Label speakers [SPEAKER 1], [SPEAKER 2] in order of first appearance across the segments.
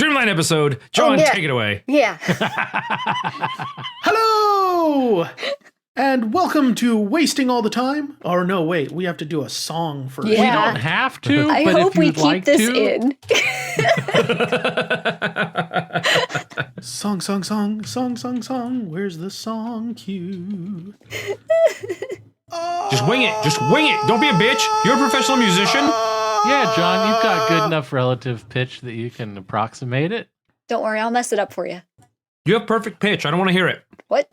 [SPEAKER 1] Streamline episode. John, take it away.
[SPEAKER 2] Yeah.
[SPEAKER 3] Hello! And welcome to Wasting All the Time. Or no, wait, we have to do a song first.
[SPEAKER 2] Yeah.
[SPEAKER 4] We don't have to,
[SPEAKER 2] I
[SPEAKER 4] but
[SPEAKER 2] hope
[SPEAKER 4] if
[SPEAKER 2] we
[SPEAKER 4] you'd
[SPEAKER 2] keep
[SPEAKER 4] like
[SPEAKER 2] this
[SPEAKER 4] to.
[SPEAKER 2] in.
[SPEAKER 3] Song, song, song, song, song, song. Where's the song cue?
[SPEAKER 1] Just wing it. Just wing it. Don't be a bitch. You're a professional musician.
[SPEAKER 4] Yeah, John, you've got good enough relative pitch that you can approximate it.
[SPEAKER 2] Don't worry, I'll mess it up for you.
[SPEAKER 1] You have perfect pitch. I don't want to hear it.
[SPEAKER 2] What?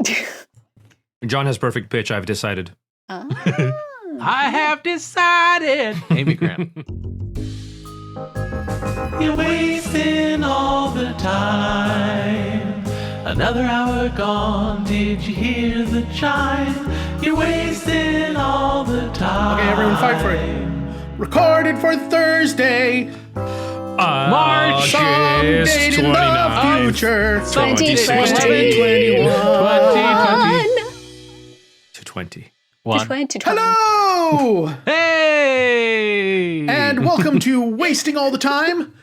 [SPEAKER 1] John has perfect pitch, I've decided.
[SPEAKER 4] I have decided. Amy Grant. You're wasting all the time. Another hour gone. Did you hear the chime? You're wasting all the time.
[SPEAKER 3] Okay, everyone fight for it. Recorded for Thursday.
[SPEAKER 1] March
[SPEAKER 3] Song date in the future.
[SPEAKER 2] 2021.
[SPEAKER 1] 220.
[SPEAKER 2] 2020.
[SPEAKER 3] Hello!
[SPEAKER 4] Hey!
[SPEAKER 3] And welcome to Wasting All the Time.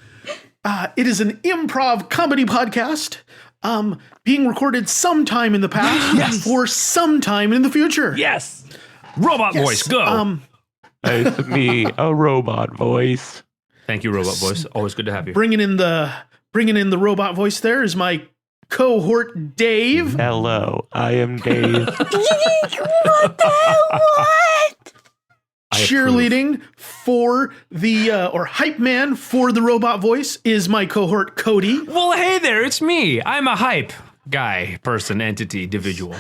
[SPEAKER 3] It is an improv comedy podcast being recorded sometime in the past for sometime in the future.
[SPEAKER 1] Yes. Robot voice, go.
[SPEAKER 5] It's me, a robot voice.
[SPEAKER 1] Thank you, robot voice. Always good to have you.
[SPEAKER 3] Bringing in the robot voice there is my cohort Dave.
[SPEAKER 5] Hello, I am Dave.
[SPEAKER 2] What the hell? What?
[SPEAKER 3] Cheerleading for the or hype man for the robot voice is my cohort Cody.
[SPEAKER 1] Well, hey there, it's me. I'm a hype guy, person, entity, individual.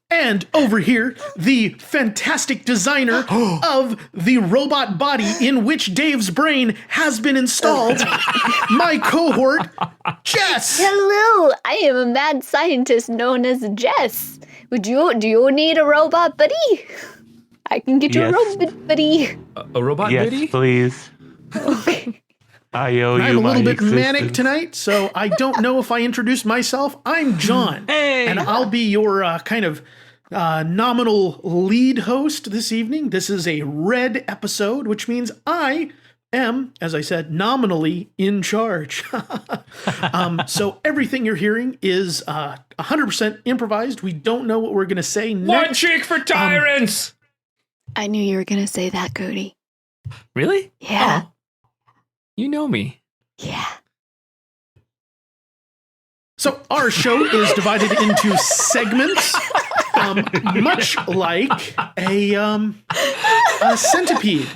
[SPEAKER 3] And over here, the fantastic designer of the robot body in which Dave's brain has been installed, my cohort, Jess.
[SPEAKER 2] Hello, I am a mad scientist known as Jess. Do you need a robot buddy? I can get you a
[SPEAKER 5] Yes.
[SPEAKER 2] robot buddy.
[SPEAKER 1] A robot
[SPEAKER 5] Yes,
[SPEAKER 1] biddy?
[SPEAKER 5] please.
[SPEAKER 2] Okay.
[SPEAKER 5] I owe
[SPEAKER 3] I'm
[SPEAKER 5] you
[SPEAKER 3] a
[SPEAKER 5] my
[SPEAKER 3] little bit manic
[SPEAKER 5] existence.
[SPEAKER 3] tonight, so I don't know if I introduced myself. I'm John, and I'll be your kind of nominal lead host this evening. This is a red episode, which means I am, as I said, nominally in charge. So everything you're hearing is 100% improvised. We don't know what we're going to say
[SPEAKER 1] One
[SPEAKER 3] next.
[SPEAKER 1] cheek for tyrants!
[SPEAKER 2] I knew you were going to say that, Cody.
[SPEAKER 1] Really?
[SPEAKER 2] Yeah.
[SPEAKER 1] Oh, you know me.
[SPEAKER 2] Yeah.
[SPEAKER 3] So our show is divided into segments, much like a centipede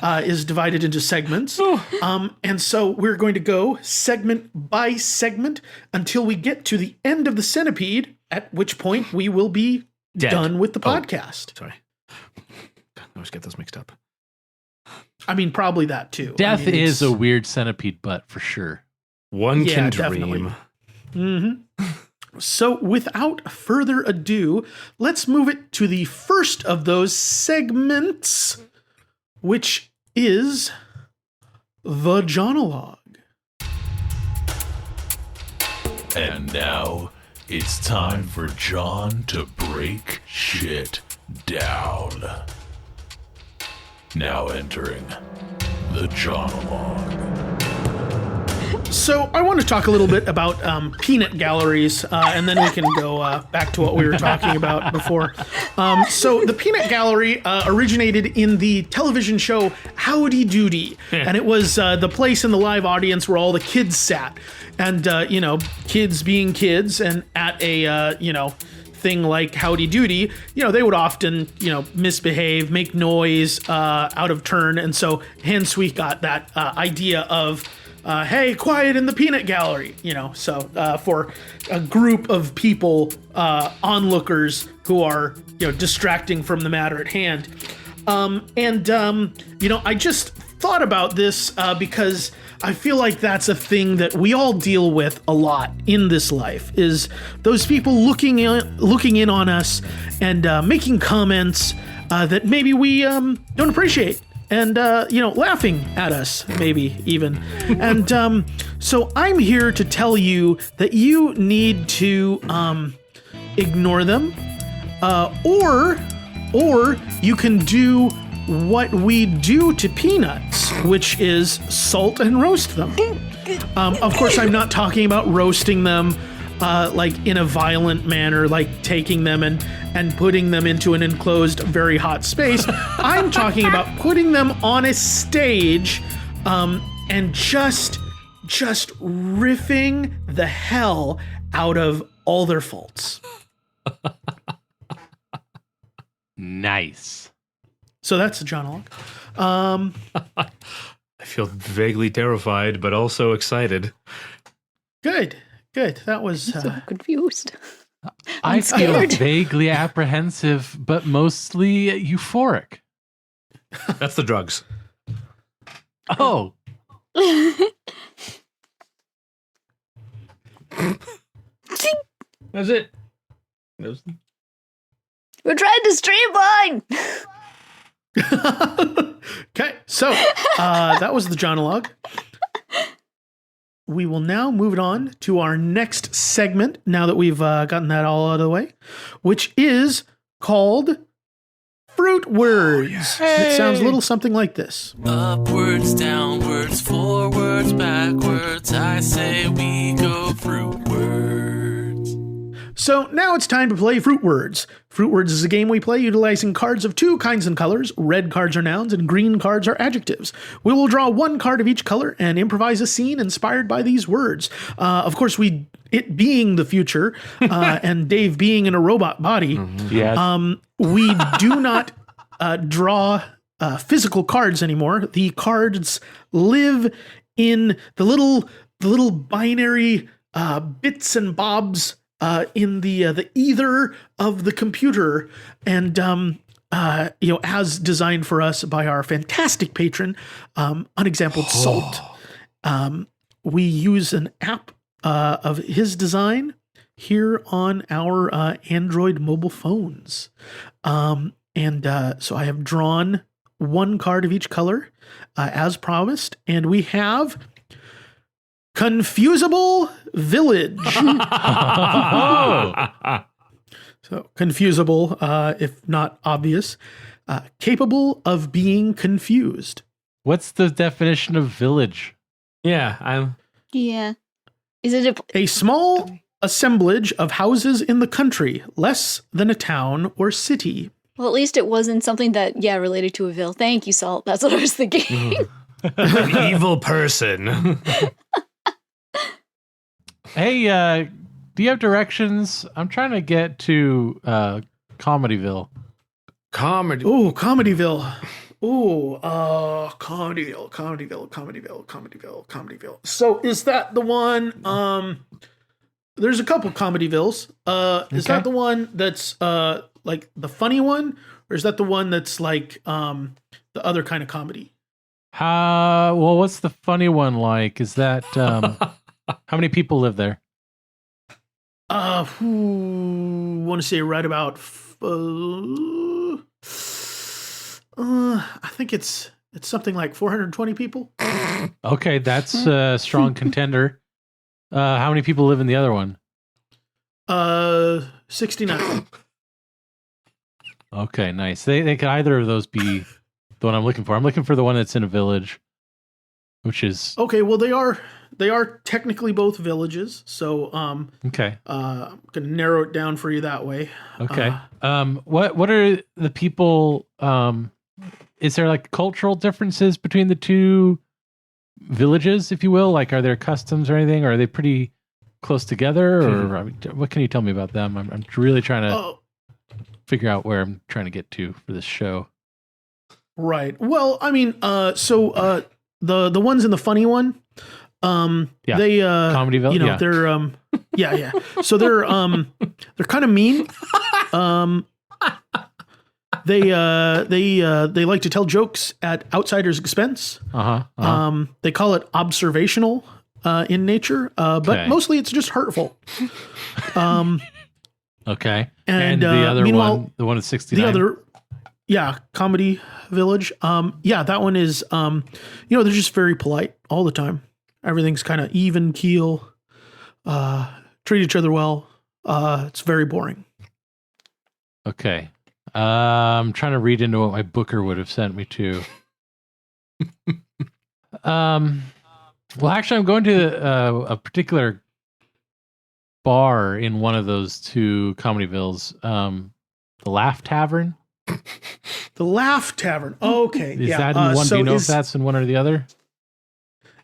[SPEAKER 3] is divided into segments. And so we're going to go segment by segment until we get to the end of the centipede, at which point we will be
[SPEAKER 1] Dead.
[SPEAKER 3] done with the podcast.
[SPEAKER 1] Sorry. I always get those mixed up.
[SPEAKER 3] I mean, probably that too.
[SPEAKER 4] Death
[SPEAKER 3] I mean,
[SPEAKER 4] is
[SPEAKER 3] it's-
[SPEAKER 4] a weird centipede butt for sure.
[SPEAKER 1] One
[SPEAKER 3] Yeah,
[SPEAKER 1] can
[SPEAKER 3] definitely.
[SPEAKER 1] dream.
[SPEAKER 3] So without further ado, let's move it to the first of those segments, which is the Jonologue.
[SPEAKER 6] And now it's time for John to break shit down. Now entering the Jonologue.
[SPEAKER 3] So I want to talk a little bit about peanut galleries, and then we can go back to what we were talking about before. So the peanut gallery originated in the television show Howdy Doody, and it was the place in the live audience where all the kids sat. And, kids being kids, and at a, thing like Howdy Doody, they would often, misbehave, make noise, out of turn. And so hence we got that idea of, hey, quiet in the peanut gallery, so for a group of people, onlookers who are, distracting from the matter at hand. I just thought about this because I feel like that's a thing that we all deal with a lot in this life, is those people looking in on us and making comments that maybe we don't appreciate. And, laughing at us, maybe even. And so I'm here to tell you that you need to ignore them, or you can do what we do to peanuts, which is salt and roast them. Of course, I'm not talking about roasting them like in a violent manner, like taking them and putting them into an enclosed, very hot space. I'm talking about putting them on a stage and just riffing the hell out of all their faults.
[SPEAKER 7] Nice.
[SPEAKER 3] So that's the Jonologue.
[SPEAKER 1] I feel vaguely terrified, but also excited.
[SPEAKER 3] Good. That was
[SPEAKER 2] So confused.
[SPEAKER 7] I feel
[SPEAKER 2] scared.
[SPEAKER 7] vaguely apprehensive, but mostly euphoric.
[SPEAKER 1] That's the drugs.
[SPEAKER 7] Oh,
[SPEAKER 1] That's it.
[SPEAKER 2] We're trying to streamline.
[SPEAKER 3] okay. So that was the Jonologue. We will now move it on to our next segment, now that we've gotten that all out of the way, which is called Fruitwards. It sounds a little something like this.
[SPEAKER 4] Upwards, downwards, forwards, backwards. I say we go Fruitwards.
[SPEAKER 3] So now it's time to play Fruitwards. Fruitwards is a game we play utilizing cards of two kinds and colors. Red cards are nouns and green cards are adjectives. We will draw one card of each color and improvise a scene inspired by these words. Of course, it being the future and Dave being in a robot body,
[SPEAKER 5] Yes.
[SPEAKER 3] we do not draw physical cards anymore. The cards live in the little binary bits and bobs in the ether of the computer, and as designed for us by our fantastic patron, Unexampled Salt. We use an app of his design here on our Android mobile phones. So I have drawn one card of each color as promised, and we have Confusable Village. So confusable, if not obvious, capable of being confused.
[SPEAKER 7] what's the definition of village?
[SPEAKER 1] Yeah,
[SPEAKER 2] Yeah. Is it
[SPEAKER 3] A small assemblage of houses in the country, less than a town or city.
[SPEAKER 2] well, at least it wasn't something that, related to a ville. Thank you, Salt. That's what I was thinking.
[SPEAKER 1] an evil person.
[SPEAKER 7] Hey, do you have directions? I'm trying to get to Comedyville.
[SPEAKER 1] Comedy.
[SPEAKER 3] Ooh, Comedyville. Ooh, Comedyville. So is that the one? There's a couple Comedyvilles. Is that the one that's like the funny one, or is that the one that's like the other kind of comedy?
[SPEAKER 7] Well, what's the funny one like? Is that how many people live there?
[SPEAKER 3] Who want to say right about? I think it's something like 420 people.
[SPEAKER 7] Okay, that's a strong contender. How many people live in the other one?
[SPEAKER 3] 69.
[SPEAKER 7] Okay, nice. They could either of those be the one I'm looking for. I'm looking for the one that's in a village, which is
[SPEAKER 3] Okay, well they are technically both villages, so
[SPEAKER 7] okay.
[SPEAKER 3] I'm gonna narrow it down for you that way.
[SPEAKER 7] Okay. What are the people? Is there like cultural differences between the two villages, if you will? Like, are there customs or anything? Or are they pretty close together? Or I mean, what can you tell me about them? I'm really trying to figure out where I'm trying to get to for this show.
[SPEAKER 3] Right. Well, I mean, so the ones in the funny one,
[SPEAKER 7] Yeah.
[SPEAKER 3] they
[SPEAKER 7] Comedyville?
[SPEAKER 3] you know,
[SPEAKER 7] Yeah.
[SPEAKER 3] they're yeah. So they're kind of mean. They like to tell jokes at outsiders' expense. They call it observational in nature, but
[SPEAKER 7] Okay.
[SPEAKER 3] mostly it's just hurtful.
[SPEAKER 7] Okay.
[SPEAKER 3] And,
[SPEAKER 7] the other
[SPEAKER 3] meanwhile,
[SPEAKER 7] one, the one at 69.
[SPEAKER 3] The other, Comedy Village. That one is, they're just very polite all the time. Everything's kind of even keel, treat each other well. It's very boring.
[SPEAKER 7] Okay. I'm trying to read into what my booker would have sent me to. Well, actually, I'm going to a particular bar in one of those two Comedyvilles. The Laugh Tavern.
[SPEAKER 3] The Laugh Tavern. Okay.
[SPEAKER 7] Is that in one? Do you know if that's in one or the other?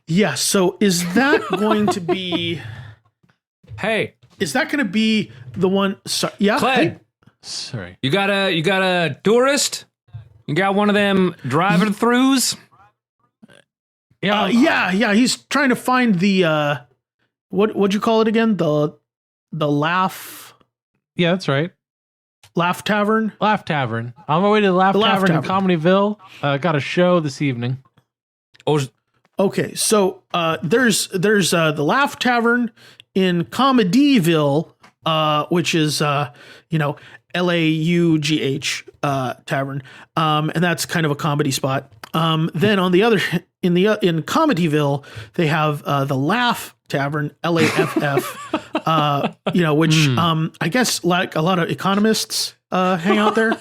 [SPEAKER 3] Yeah. So is that going to be?
[SPEAKER 1] Hey,
[SPEAKER 3] Is that going to be the one? Yeah.
[SPEAKER 1] Clay,
[SPEAKER 3] Hey?
[SPEAKER 7] Sorry.
[SPEAKER 1] you got a tourist? You got one of them driving throughs?
[SPEAKER 3] Yeah. He's trying to find the what'd you call it again? The Laugh
[SPEAKER 7] Yeah, that's right.
[SPEAKER 3] Tavern.
[SPEAKER 7] Laugh Tavern. On my way to the Laugh Tavern in Comedyville. Got a show this evening.
[SPEAKER 1] Oh,
[SPEAKER 3] Okay, so there's the Laugh Tavern in Comedyville, which is LAUGH Tavern, and that's kind of a comedy spot. Then on the other in Comedyville, they have the Laugh Tavern, LAFF, which I guess like a lot of economists hang out there.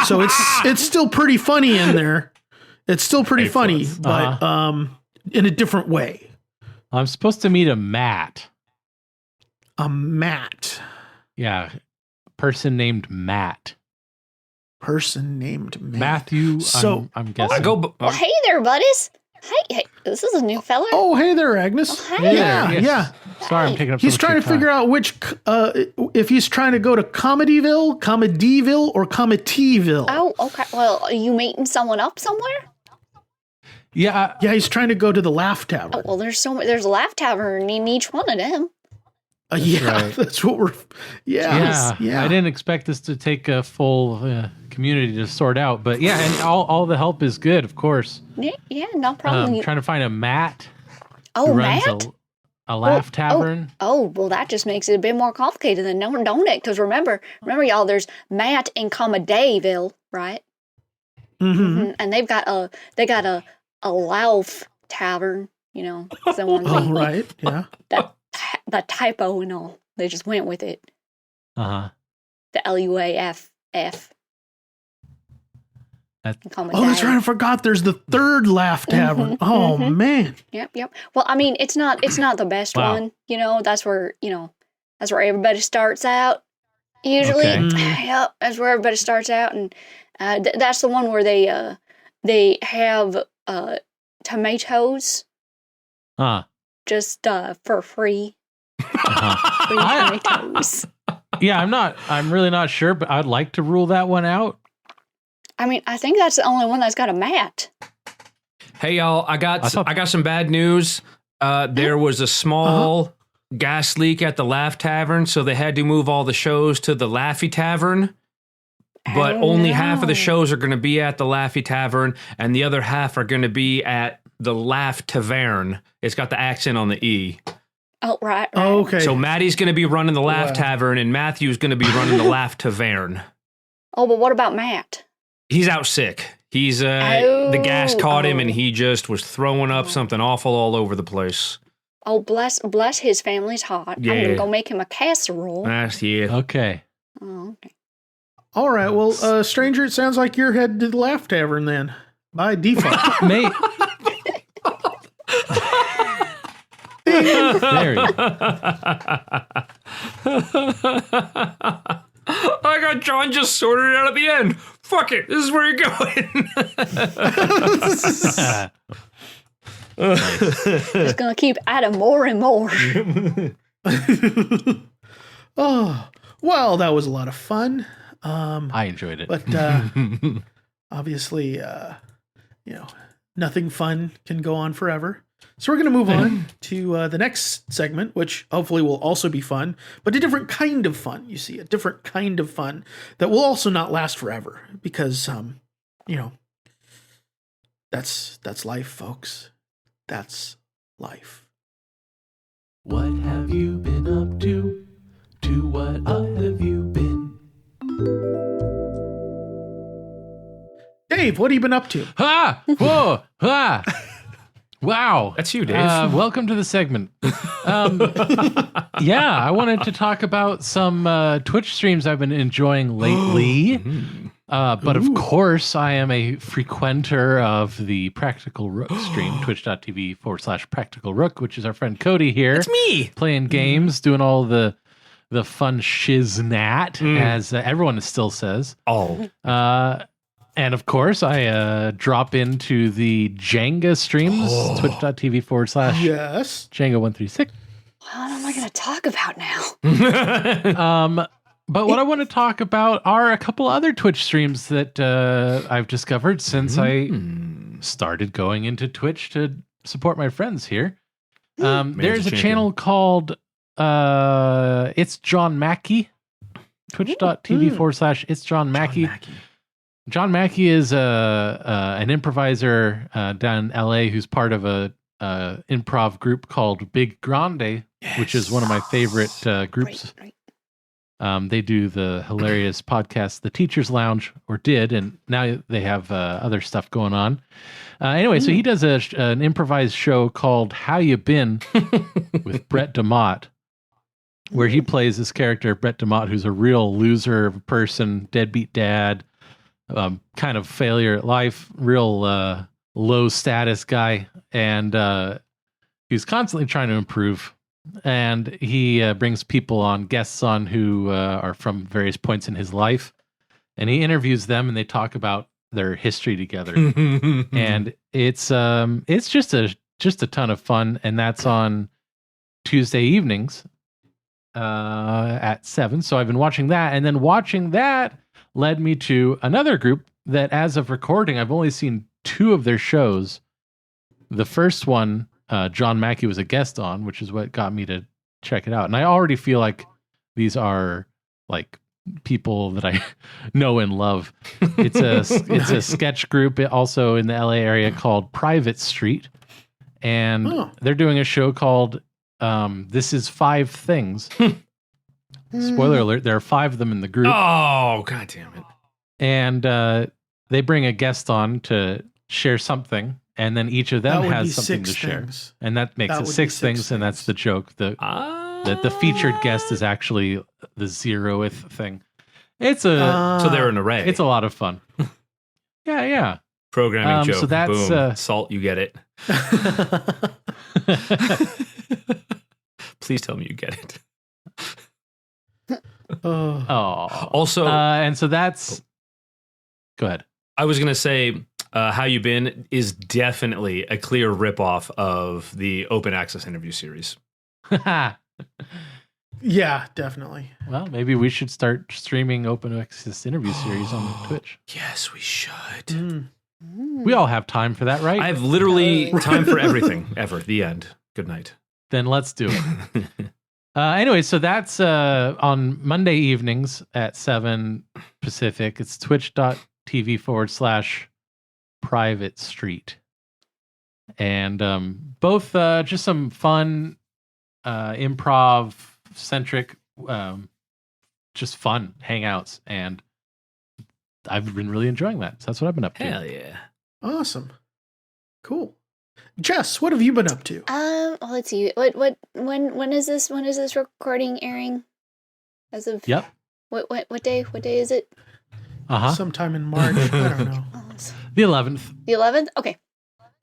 [SPEAKER 3] So it's still pretty funny in there. It's still pretty funny, but in a different way.
[SPEAKER 7] I'm supposed to meet a Matt.
[SPEAKER 3] A Matt.
[SPEAKER 7] Yeah, person named Matt.
[SPEAKER 3] Person named Matt.
[SPEAKER 7] Matthew.
[SPEAKER 3] So
[SPEAKER 7] I'm guessing.
[SPEAKER 2] Well, hey there, buddies. Hey, this is a new fella.
[SPEAKER 3] Oh, hey there, Agnes.
[SPEAKER 2] Oh, hey.
[SPEAKER 3] Yeah,
[SPEAKER 7] Yes.
[SPEAKER 3] yeah.
[SPEAKER 7] Sorry, I'm taking up.
[SPEAKER 3] He's trying to figure out which, if he's trying to go to Comedyville, or Cometyville.
[SPEAKER 2] Oh, okay. Well, are you meeting someone up somewhere?
[SPEAKER 7] Yeah.
[SPEAKER 3] Yeah, he's trying to go to the Laugh Tavern.
[SPEAKER 2] Oh, well, there's a Laugh Tavern in each one of them.
[SPEAKER 3] Yeah,
[SPEAKER 7] right.
[SPEAKER 3] that's what we're. Yeah.
[SPEAKER 7] I didn't expect this to take a full community to sort out, but yeah, and all the help is good, of course.
[SPEAKER 2] Yeah, no problem.
[SPEAKER 7] Trying to find a Matt.
[SPEAKER 2] Oh,
[SPEAKER 7] who runs
[SPEAKER 2] Matt?
[SPEAKER 7] A Laugh Tavern.
[SPEAKER 2] Oh, well, that just makes it a bit more complicated than don't it? Because remember, y'all, there's Matt in Comedyville, right?
[SPEAKER 3] Mm-hmm.
[SPEAKER 2] And they've got a Laugh Tavern. The one
[SPEAKER 3] Oh, right. Yeah.
[SPEAKER 2] the typo and all. They just went with it.
[SPEAKER 7] Uh-huh.
[SPEAKER 2] The LUAFF.
[SPEAKER 3] Oh, that's right. I forgot. There's the third Laugh Tavern. Oh man.
[SPEAKER 2] Yep. Well, I mean, it's not the best
[SPEAKER 7] Wow.
[SPEAKER 2] one. That's where everybody starts out. Usually,
[SPEAKER 7] Okay.
[SPEAKER 2] Yep, that's where everybody starts out, and that's the one where they have tomatoes just for free.
[SPEAKER 7] Uh-huh.
[SPEAKER 2] Free tomatoes.
[SPEAKER 7] Yeah, I'm really not sure, but I'd like to rule that one out.
[SPEAKER 2] I mean, I think that's the only one that's got a mat.
[SPEAKER 1] Hey y'all, I got some bad news. There was a small gas leak at the Laugh Tavern, so they had to move all the shows to the Laughy Tavern. But only half of the shows are going to be at the Laughy Tavern, and the other half are going to be at the Laugh Tavern. It's got the accent on the E.
[SPEAKER 2] Oh, right.
[SPEAKER 3] Oh, okay.
[SPEAKER 1] So Maddie's going to be running the Laugh Tavern, and Matthew's going to be running the Laugh Tavern.
[SPEAKER 2] Oh, but what about Matt?
[SPEAKER 1] He's out sick. He's the gas caught him, and he just was throwing up something awful all over the place.
[SPEAKER 2] Oh, bless his family's heart.
[SPEAKER 1] Yeah.
[SPEAKER 2] I'm gonna go make him a casserole.
[SPEAKER 1] Yeah.
[SPEAKER 7] Okay.
[SPEAKER 2] Oh, okay.
[SPEAKER 3] All right. Well, stranger, it sounds like you're headed to the Laugh Tavern then, by default.
[SPEAKER 7] Mate. There you go.
[SPEAKER 1] I got John just sorted it out at the end. Fuck it. This is where you're going.
[SPEAKER 2] Just gonna keep adding more and more.
[SPEAKER 3] Oh, well, that was a lot of fun.
[SPEAKER 7] I enjoyed it.
[SPEAKER 3] But obviously, nothing fun can go on forever. So we're going to move on to the next segment, which hopefully will also be fun, but a different kind of fun. You see, a different kind of fun that will also not last forever because, that's life, folks. That's life.
[SPEAKER 4] What have you been up to? To what up have you been?
[SPEAKER 3] Dave, what have you been up to?
[SPEAKER 7] Ha! Whoa! Ha! Wow.
[SPEAKER 1] That's you, Dave.
[SPEAKER 7] Welcome to the segment. Yeah, I wanted to talk about some Twitch streams I've been enjoying lately. But of course, I am a frequenter of the Practical Rook stream, twitch.tv/PracticalRook, which is our friend Cody here.
[SPEAKER 1] It's me!
[SPEAKER 7] Playing games, doing all the fun shiznat, as everyone still says.
[SPEAKER 1] Oh.
[SPEAKER 7] And of course, I drop into the Jenga streams, twitch.tv/
[SPEAKER 3] Yes.
[SPEAKER 7] Jenga136.
[SPEAKER 2] What am I going to talk about now?
[SPEAKER 7] But what I want to talk about are a couple other Twitch streams that I've discovered since I started going into Twitch to support my friends here. There's a channel called It's John Mackey, twitch.tv/ It's John Mackey. John Mackey is an improviser down in LA who's part of a improv group called Big Grande, which is one of my favorite groups.
[SPEAKER 2] Right.
[SPEAKER 7] They do the hilarious podcast, The Teacher's Lounge, or did, and now they have other stuff going on. Anyway, so he does an improvised show called How You Been with Brett Demott, where he plays this character, Brett Demott, who's a real loser of a person, deadbeat dad, kind of failure at life, real low status guy, and he's constantly trying to improve. And he brings people on, guests on, who are from various points in his life, and he interviews them, and they talk about their history together. And it's just a ton of fun, and that's on Tuesday evenings at 7. So I've been watching that, and then watching that led me to another group that, as of recording, I've only seen 2 of their shows. The first one, John Mackey was a guest on, which is what got me to check it out. And I already feel like these are like people that I know and love. It's a sketch group also in the LA area called Private Street. And they're doing a show called This Is 5 Things. Spoiler alert, there are 5 of them in the group.
[SPEAKER 1] Oh, God damn it.
[SPEAKER 7] And they bring a guest on to share something, and then each of them has something to share. And that makes it 6 things, and that's the joke. The featured guest is actually the 0th thing. It's
[SPEAKER 1] so they're an array.
[SPEAKER 7] It's a lot of fun. Yeah.
[SPEAKER 1] Programming joke.
[SPEAKER 7] So that's
[SPEAKER 1] boom. Salt, you get it. Please tell me you get it. Also,
[SPEAKER 7] and so that's. Go ahead.
[SPEAKER 1] I was gonna say, How You Been is definitely a clear ripoff of the open access interview series.
[SPEAKER 3] Yeah, definitely.
[SPEAKER 7] Well, maybe we should start streaming open access interview series on Twitch.
[SPEAKER 1] Yes, we should.
[SPEAKER 7] We all have time for that, right?
[SPEAKER 1] I have literally time for everything ever. The end. Good night.
[SPEAKER 7] Then let's do it. Anyway, so that's on Monday evenings at 7 Pacific. It's twitch.tv/Private Street. And both just some fun, improv-centric, just fun hangouts. And I've been really enjoying that. So that's what I've been up to.
[SPEAKER 1] Hell yeah.
[SPEAKER 3] Awesome. Cool. Jess, what have you been up to?
[SPEAKER 2] Well, let's see. When is this recording airing? As of
[SPEAKER 7] Yep.
[SPEAKER 2] What day? What day is it?
[SPEAKER 3] Sometime in March. I don't know.
[SPEAKER 7] The 11th.
[SPEAKER 2] The 11th? Okay.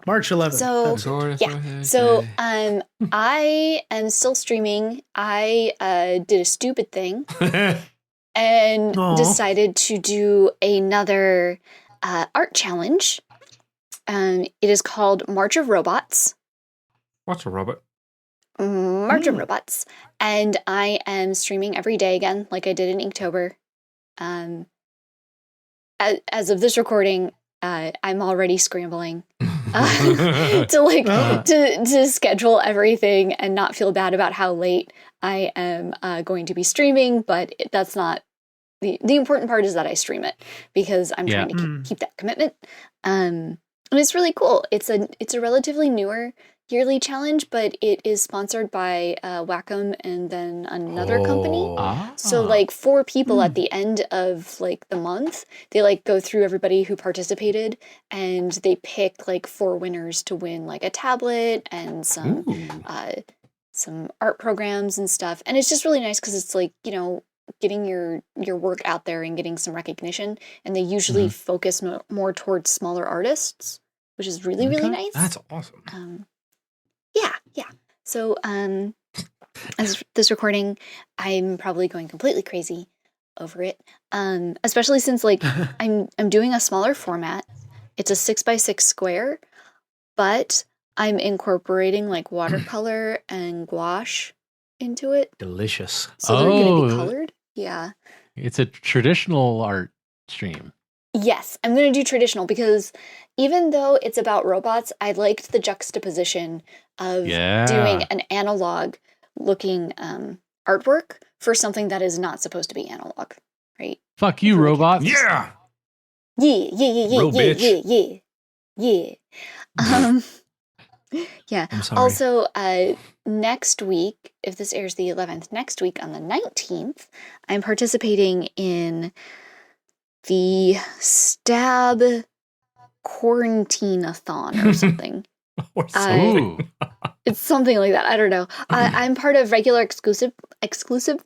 [SPEAKER 3] March 11th.
[SPEAKER 2] So I am still streaming. I did a stupid thing and decided to do another art challenge. It is called March of Robots.
[SPEAKER 1] What's a robot?
[SPEAKER 2] March of Robots. And I am streaming every day again, like I did in Inktober. As of this recording, I'm already scrambling to schedule everything and not feel bad about how late I am going to be streaming. But that's not the important part. Is that I stream it because I'm trying to keep that commitment. And it's really cool. It's a relatively newer yearly challenge, but it is sponsored by Wacom and then another company. So like 4 people at the end of like the month, they like go through everybody who participated and they pick like 4 winners to win like a tablet and some art programs and stuff. And it's just really nice because it's like, getting your work out there and getting some recognition, and they usually focus more towards smaller artists, which is really really nice.
[SPEAKER 1] That's awesome.
[SPEAKER 2] Yeah. So as this recording, I'm probably going completely crazy over it. Especially since like I'm doing a smaller format. It's a 6x6 square, but I'm incorporating like watercolor and gouache into it.
[SPEAKER 1] Delicious.
[SPEAKER 2] So they're going to be colored. Yeah.
[SPEAKER 7] It's a traditional art stream.
[SPEAKER 2] Yes, I'm going to do traditional because even though it's about robots, I liked the juxtaposition of doing an analog looking artwork for something that is not supposed to be analog, right?
[SPEAKER 7] Fuck you, robots.
[SPEAKER 1] Yeah.
[SPEAKER 2] Yeah. Yeah.
[SPEAKER 1] I'm sorry.
[SPEAKER 2] Also, next week, if this airs the 11th, next week on the 19th, I'm participating in the Stab Quarantine-a-thon or something. It's something like that. I don't know. I'm part of regular exclusive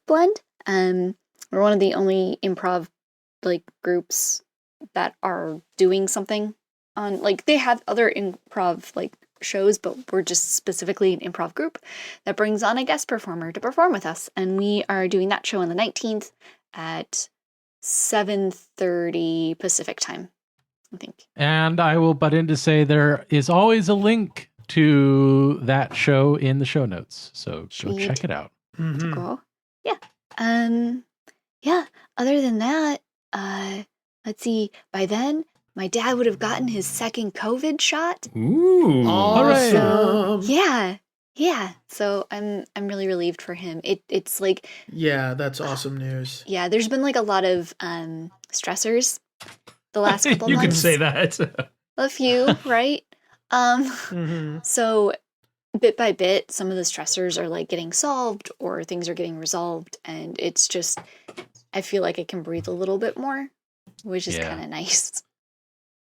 [SPEAKER 2] blend. We're one of the only improv like groups that are doing something on like they have other improv like shows, but we're just specifically an improv group that brings on a guest performer to perform with us, and we are doing that show on the 19th at 7:30 Pacific time, I think. And
[SPEAKER 7] I will butt in to say there is always a link to that show in the show notes, so go check it out.
[SPEAKER 2] Cool. Yeah. Yeah. Other than that, let's see. By then, my dad would have gotten his second COVID shot.
[SPEAKER 1] Ooh,
[SPEAKER 3] awesome!
[SPEAKER 2] Yeah. So I'm really relieved for him. It's like
[SPEAKER 3] that's awesome news.
[SPEAKER 2] Yeah, there's been like a lot of stressors the last couple
[SPEAKER 1] you
[SPEAKER 2] months.
[SPEAKER 1] You can say that.
[SPEAKER 2] A few, right? So bit by bit, some of the stressors are like getting solved or things are getting resolved, and it's just I feel like I can breathe a little bit more, which is kind of nice.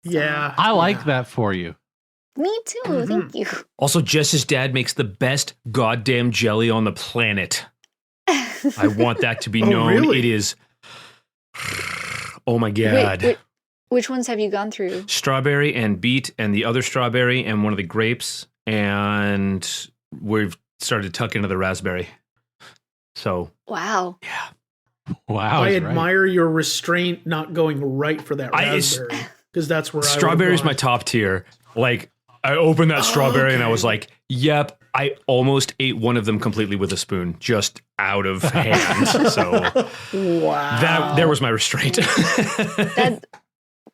[SPEAKER 3] Yeah.
[SPEAKER 7] I like that for you.
[SPEAKER 2] Me too. Thank you.
[SPEAKER 1] Also, Jess's dad makes the best goddamn jelly on the planet. I want that to be known.
[SPEAKER 3] Really?
[SPEAKER 1] It is. Oh my God.
[SPEAKER 2] Wait, which ones have you gone through?
[SPEAKER 1] Strawberry and beet and the other strawberry and one of the grapes. And we've started to tuck into the raspberry. So.
[SPEAKER 2] Wow.
[SPEAKER 1] Yeah.
[SPEAKER 7] Wow.
[SPEAKER 3] I admire your restraint not going right for that raspberry. Because that's where
[SPEAKER 1] strawberry's my top tier. Like, I opened that strawberry and I was like, yep, I almost ate one of them completely with a spoon, just out of hand. So,
[SPEAKER 3] wow.
[SPEAKER 1] There was my restraint.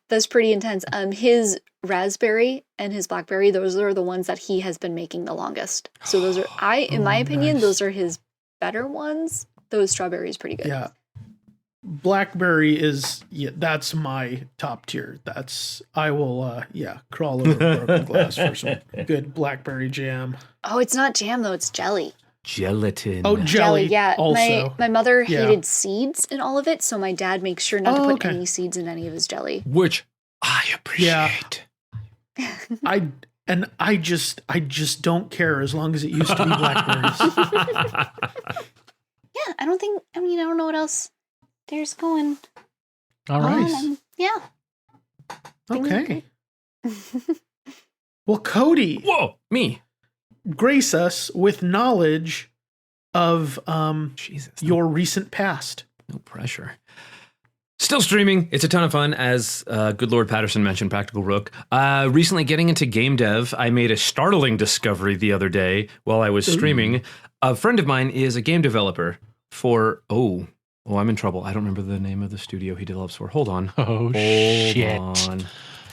[SPEAKER 2] That's pretty intense. His raspberry and his blackberry, those are the ones that he has been making the longest. So those are, in my opinion, those are his better ones. Those strawberries pretty good.
[SPEAKER 3] Yeah. Blackberry is that's my top tier. I will crawl over broken glass for some good blackberry jam.
[SPEAKER 2] Oh, it's not jam though, it's jelly.
[SPEAKER 1] Gelatin.
[SPEAKER 3] Oh, jelly.
[SPEAKER 2] Yeah.
[SPEAKER 3] Also.
[SPEAKER 2] My mother hated seeds in all of it, so my dad makes sure not to put any seeds in any of his jelly.
[SPEAKER 1] Which I appreciate.
[SPEAKER 3] I just don't care as long as it used to be blackberries.
[SPEAKER 2] Yeah, I don't know what else there's going.
[SPEAKER 7] All right.
[SPEAKER 2] Yeah.
[SPEAKER 3] Okay. Well, Cody.
[SPEAKER 1] Whoa, me.
[SPEAKER 3] Grace us with knowledge of your recent past.
[SPEAKER 1] No pressure. Still streaming. It's a ton of fun, as good Lord Patterson mentioned, PracticalRook. Recently getting into game dev, I made a startling discovery the other day while I was streaming. A friend of mine is a game developer for, I'm in trouble. I don't remember the name of the studio he develops for. Hold on.
[SPEAKER 7] Hold on.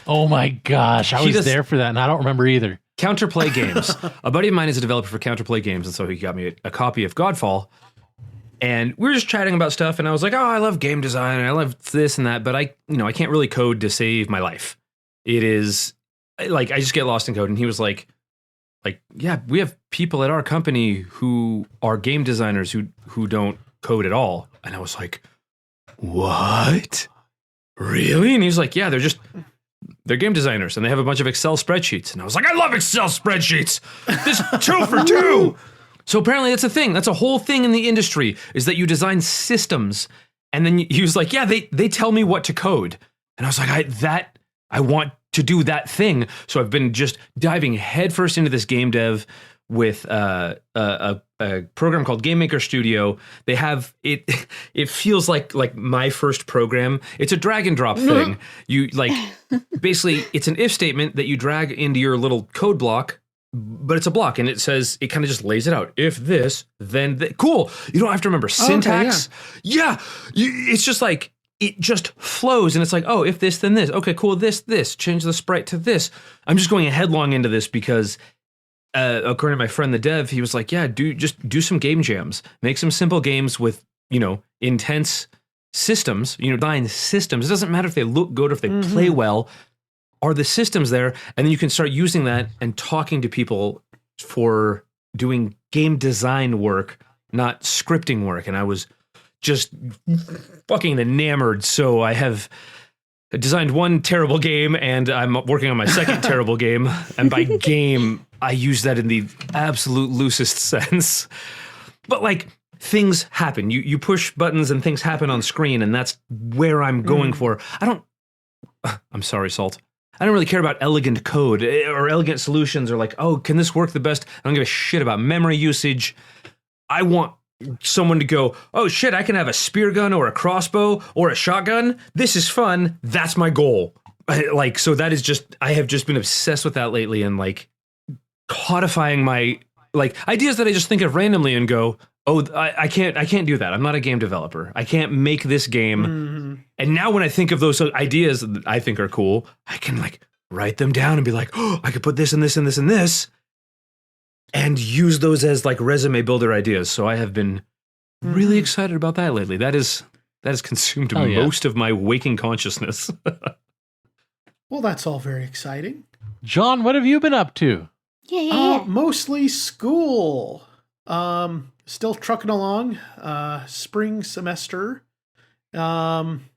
[SPEAKER 7] Oh my gosh. I was there for that and I don't remember either.
[SPEAKER 1] Counterplay Games. A buddy of mine is a developer for Counterplay Games, and so he got me a copy of Godfall. And we were just chatting about stuff, and I was like, I love game design, and I love this and that, but I can't really code to save my life. It is, like, I just get lost in code. And he was like, yeah, we have people at our company who are game designers who don't code at all. And I was like, what? Really? And he's like, yeah, they're game designers, and they have a bunch of Excel spreadsheets. And I was like, I love Excel spreadsheets. This 2 for 2. So apparently that's a thing. That's a whole thing in the industry, is that you design systems. And then he was like, yeah, they tell me what to code. And I was like, I want to do that thing. So I've been just diving headfirst into this game dev with a program called Game Maker Studio. They have it. It feels like my first program. It's a drag and drop thing. You basically it's an if statement that you drag into your little code block, but it's a block, and it says, it kind of just lays it out. If this, then cool. You don't have to remember syntax. Okay, yeah. It's just like, it just flows, and it's like, oh, if this, then this. Okay, cool. This, change the sprite to this. I'm just going headlong into this because, according to my friend the dev, he was like, yeah, just do some game jams. Make some simple games with, intense systems, design systems. It doesn't matter if they look good or if they play well. Are the systems there? And then you can start using that and talking to people for doing game design work, not scripting work. And I was just fucking enamored. So I have designed one terrible game, and I'm working on my second terrible game. And by game, I use that in the absolute loosest sense. But things happen. You push buttons and things happen on screen, and that's where I'm going for. I'm sorry, Salt. I don't really care about elegant code or elegant solutions or oh, can this work the best? I don't give a shit about memory usage. I want someone to go, oh shit, I can have a spear gun or a crossbow or a shotgun. This is fun. That's my goal. So that is just, I have just been obsessed with that lately, and codifying my ideas that I just think of randomly and go, oh, I can't do that. I'm not a game developer. I can't make this game. And now when I think of those ideas that I think are cool, I can write them down and be like, oh, I could put this and this and this and this, and use those as resume builder ideas. So I have been really excited about that lately. That has consumed most of my waking consciousness.
[SPEAKER 3] Well, that's all very exciting.
[SPEAKER 7] John, what have you been up to?
[SPEAKER 2] Yeah.
[SPEAKER 3] Mostly school. Still trucking along. Spring semester. I'm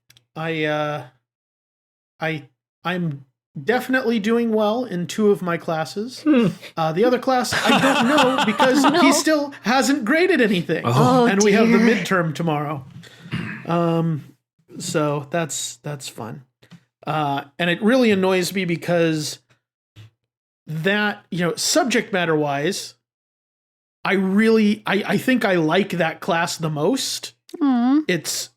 [SPEAKER 3] definitely doing well in 2 of my classes. The other class I don't know because he still hasn't graded anything. And we have the midterm tomorrow. So that's fun. And it really annoys me because that, subject matter wise, I think I like that class the most. It's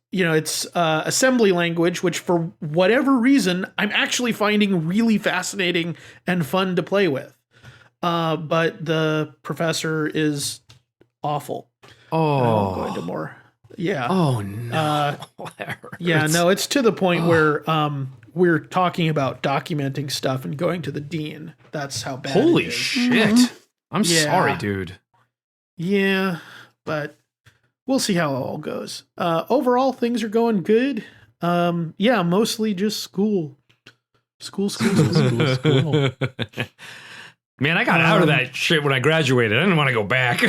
[SPEAKER 3] assembly language, which for whatever reason, I'm actually finding really fascinating and fun to play with. But the professor is awful.
[SPEAKER 1] Oh,
[SPEAKER 3] I won't go into more. Yeah.
[SPEAKER 1] Oh no.
[SPEAKER 3] Yeah, no, it's to the point where we're talking about documenting stuff and going to the dean. That's how bad
[SPEAKER 1] Holy
[SPEAKER 3] it is.
[SPEAKER 1] shit. I'm sorry, dude.
[SPEAKER 3] Yeah, but we'll see how it all goes. Overall, things are going good. Mostly just school. School.
[SPEAKER 1] Man, I got out of that shit when I graduated. I didn't want to go back.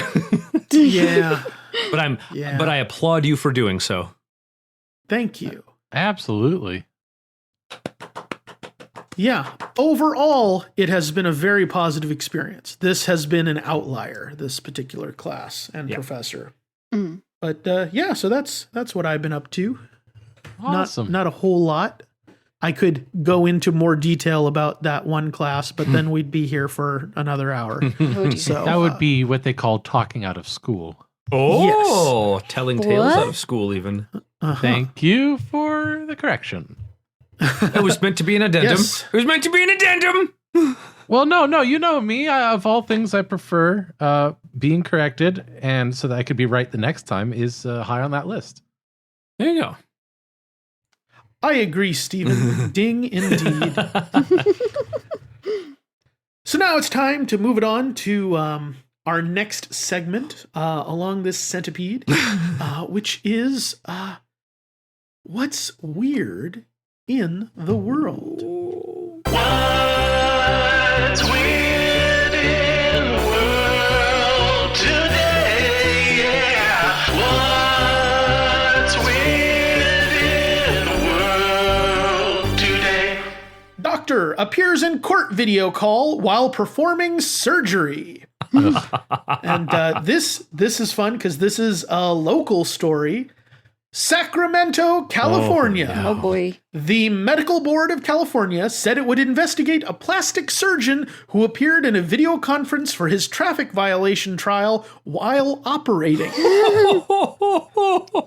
[SPEAKER 3] Yeah.
[SPEAKER 1] But I applaud you for doing so.
[SPEAKER 3] Thank you.
[SPEAKER 7] Absolutely.
[SPEAKER 3] Yeah. Overall, it has been a very positive experience. This has been an outlier, this particular class and professor. But so that's what I've been up to.
[SPEAKER 7] Awesome.
[SPEAKER 3] Not a whole lot. I could go into more detail about that one class, but then we'd be here for another hour. So
[SPEAKER 7] that would be what they call talking out of school.
[SPEAKER 1] Oh, yes. Telling tales out of school even.
[SPEAKER 7] Thank you for the correction.
[SPEAKER 1] It was meant to be an addendum.
[SPEAKER 3] Yes.
[SPEAKER 1] It was meant to be an addendum.
[SPEAKER 7] Well, no, you know me. Of all things, I prefer being corrected, and so that I could be right the next time is high on that list.
[SPEAKER 1] There you go.
[SPEAKER 3] I agree, Stephen. Ding indeed. So now it's time to move it on to our next segment along this centipede, which is what's weird in the world.
[SPEAKER 4] What's weird in the world today? Yeah. What's weird in the world today?
[SPEAKER 3] Doctor appears in court video call while performing surgery. And this is fun because this is a local story. Sacramento, California.
[SPEAKER 2] Oh boy.
[SPEAKER 3] The Medical Board of California said it would investigate a plastic surgeon who appeared in a video conference for his traffic violation trial while operating.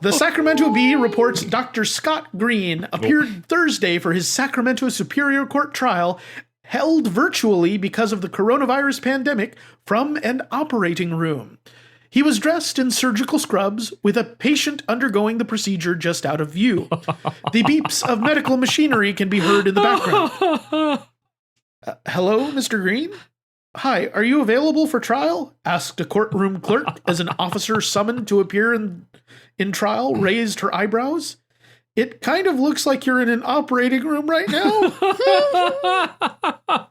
[SPEAKER 3] The Sacramento Bee reports Dr. Scott Green appeared Thursday for his Sacramento Superior Court trial, held virtually because of the coronavirus pandemic, from an operating room. He was dressed in surgical scrubs with a patient undergoing the procedure just out of view. The beeps of medical machinery can be heard in the background. Hello, Mr. Green? Hi, are you available for trial? Asked a courtroom clerk as an officer summoned to appear in trial raised her eyebrows. It kind of looks like you're in an operating room right now.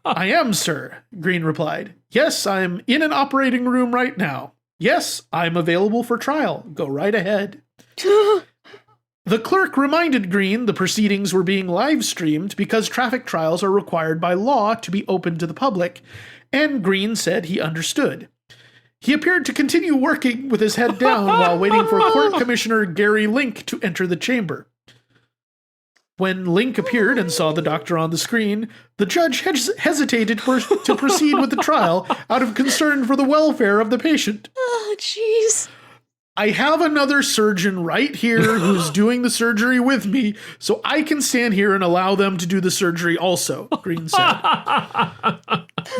[SPEAKER 3] I am, sir, Green replied. Yes, I'm in an operating room right now. Yes, I'm available for trial. Go right ahead. The clerk reminded Green the proceedings were being live streamed because traffic trials are required by law to be open to the public, and Green said he understood. He appeared to continue working with his head down while waiting for Court Commissioner Gary Link to enter the chamber. When Link appeared and saw the doctor on the screen, the judge hesitated to proceed with the trial out of concern for the welfare of the patient.
[SPEAKER 2] Oh, jeez.
[SPEAKER 3] I have another surgeon right here who's doing the surgery with me, so I can stand here and allow them to do the surgery also, Green said.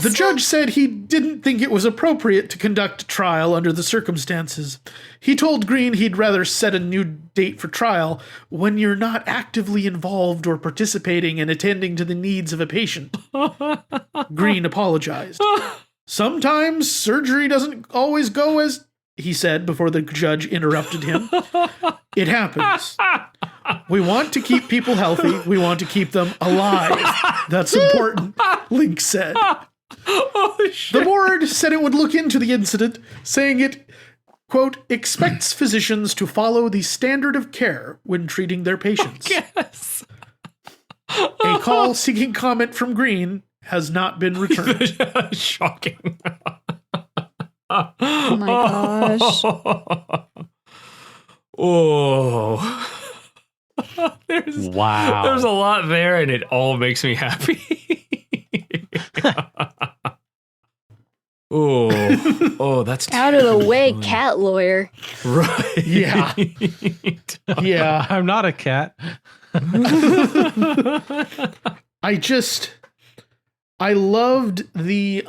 [SPEAKER 3] The judge said he didn't think it was appropriate to conduct a trial under the circumstances. He told Green he'd rather set a new date for trial when you're not actively involved or participating in attending to the needs of a patient. Green apologized. Sometimes surgery doesn't always go as he said before the judge interrupted him. It happens. We want to keep people healthy. We want to keep them alive. That's important, Link said.
[SPEAKER 1] Oh, shit.
[SPEAKER 3] The board said it would look into the incident, saying it, quote, expects physicians to follow the standard of care when treating their patients.
[SPEAKER 1] Yes.
[SPEAKER 3] A call seeking comment from Green has not been returned.
[SPEAKER 1] Shocking.
[SPEAKER 2] Oh my gosh.
[SPEAKER 1] Oh. There's a lot there, and it all makes me happy. Oh, that's
[SPEAKER 2] out of the way, cat lawyer.
[SPEAKER 1] Right.
[SPEAKER 3] Yeah. Yeah.
[SPEAKER 7] I'm not a cat.
[SPEAKER 3] I loved the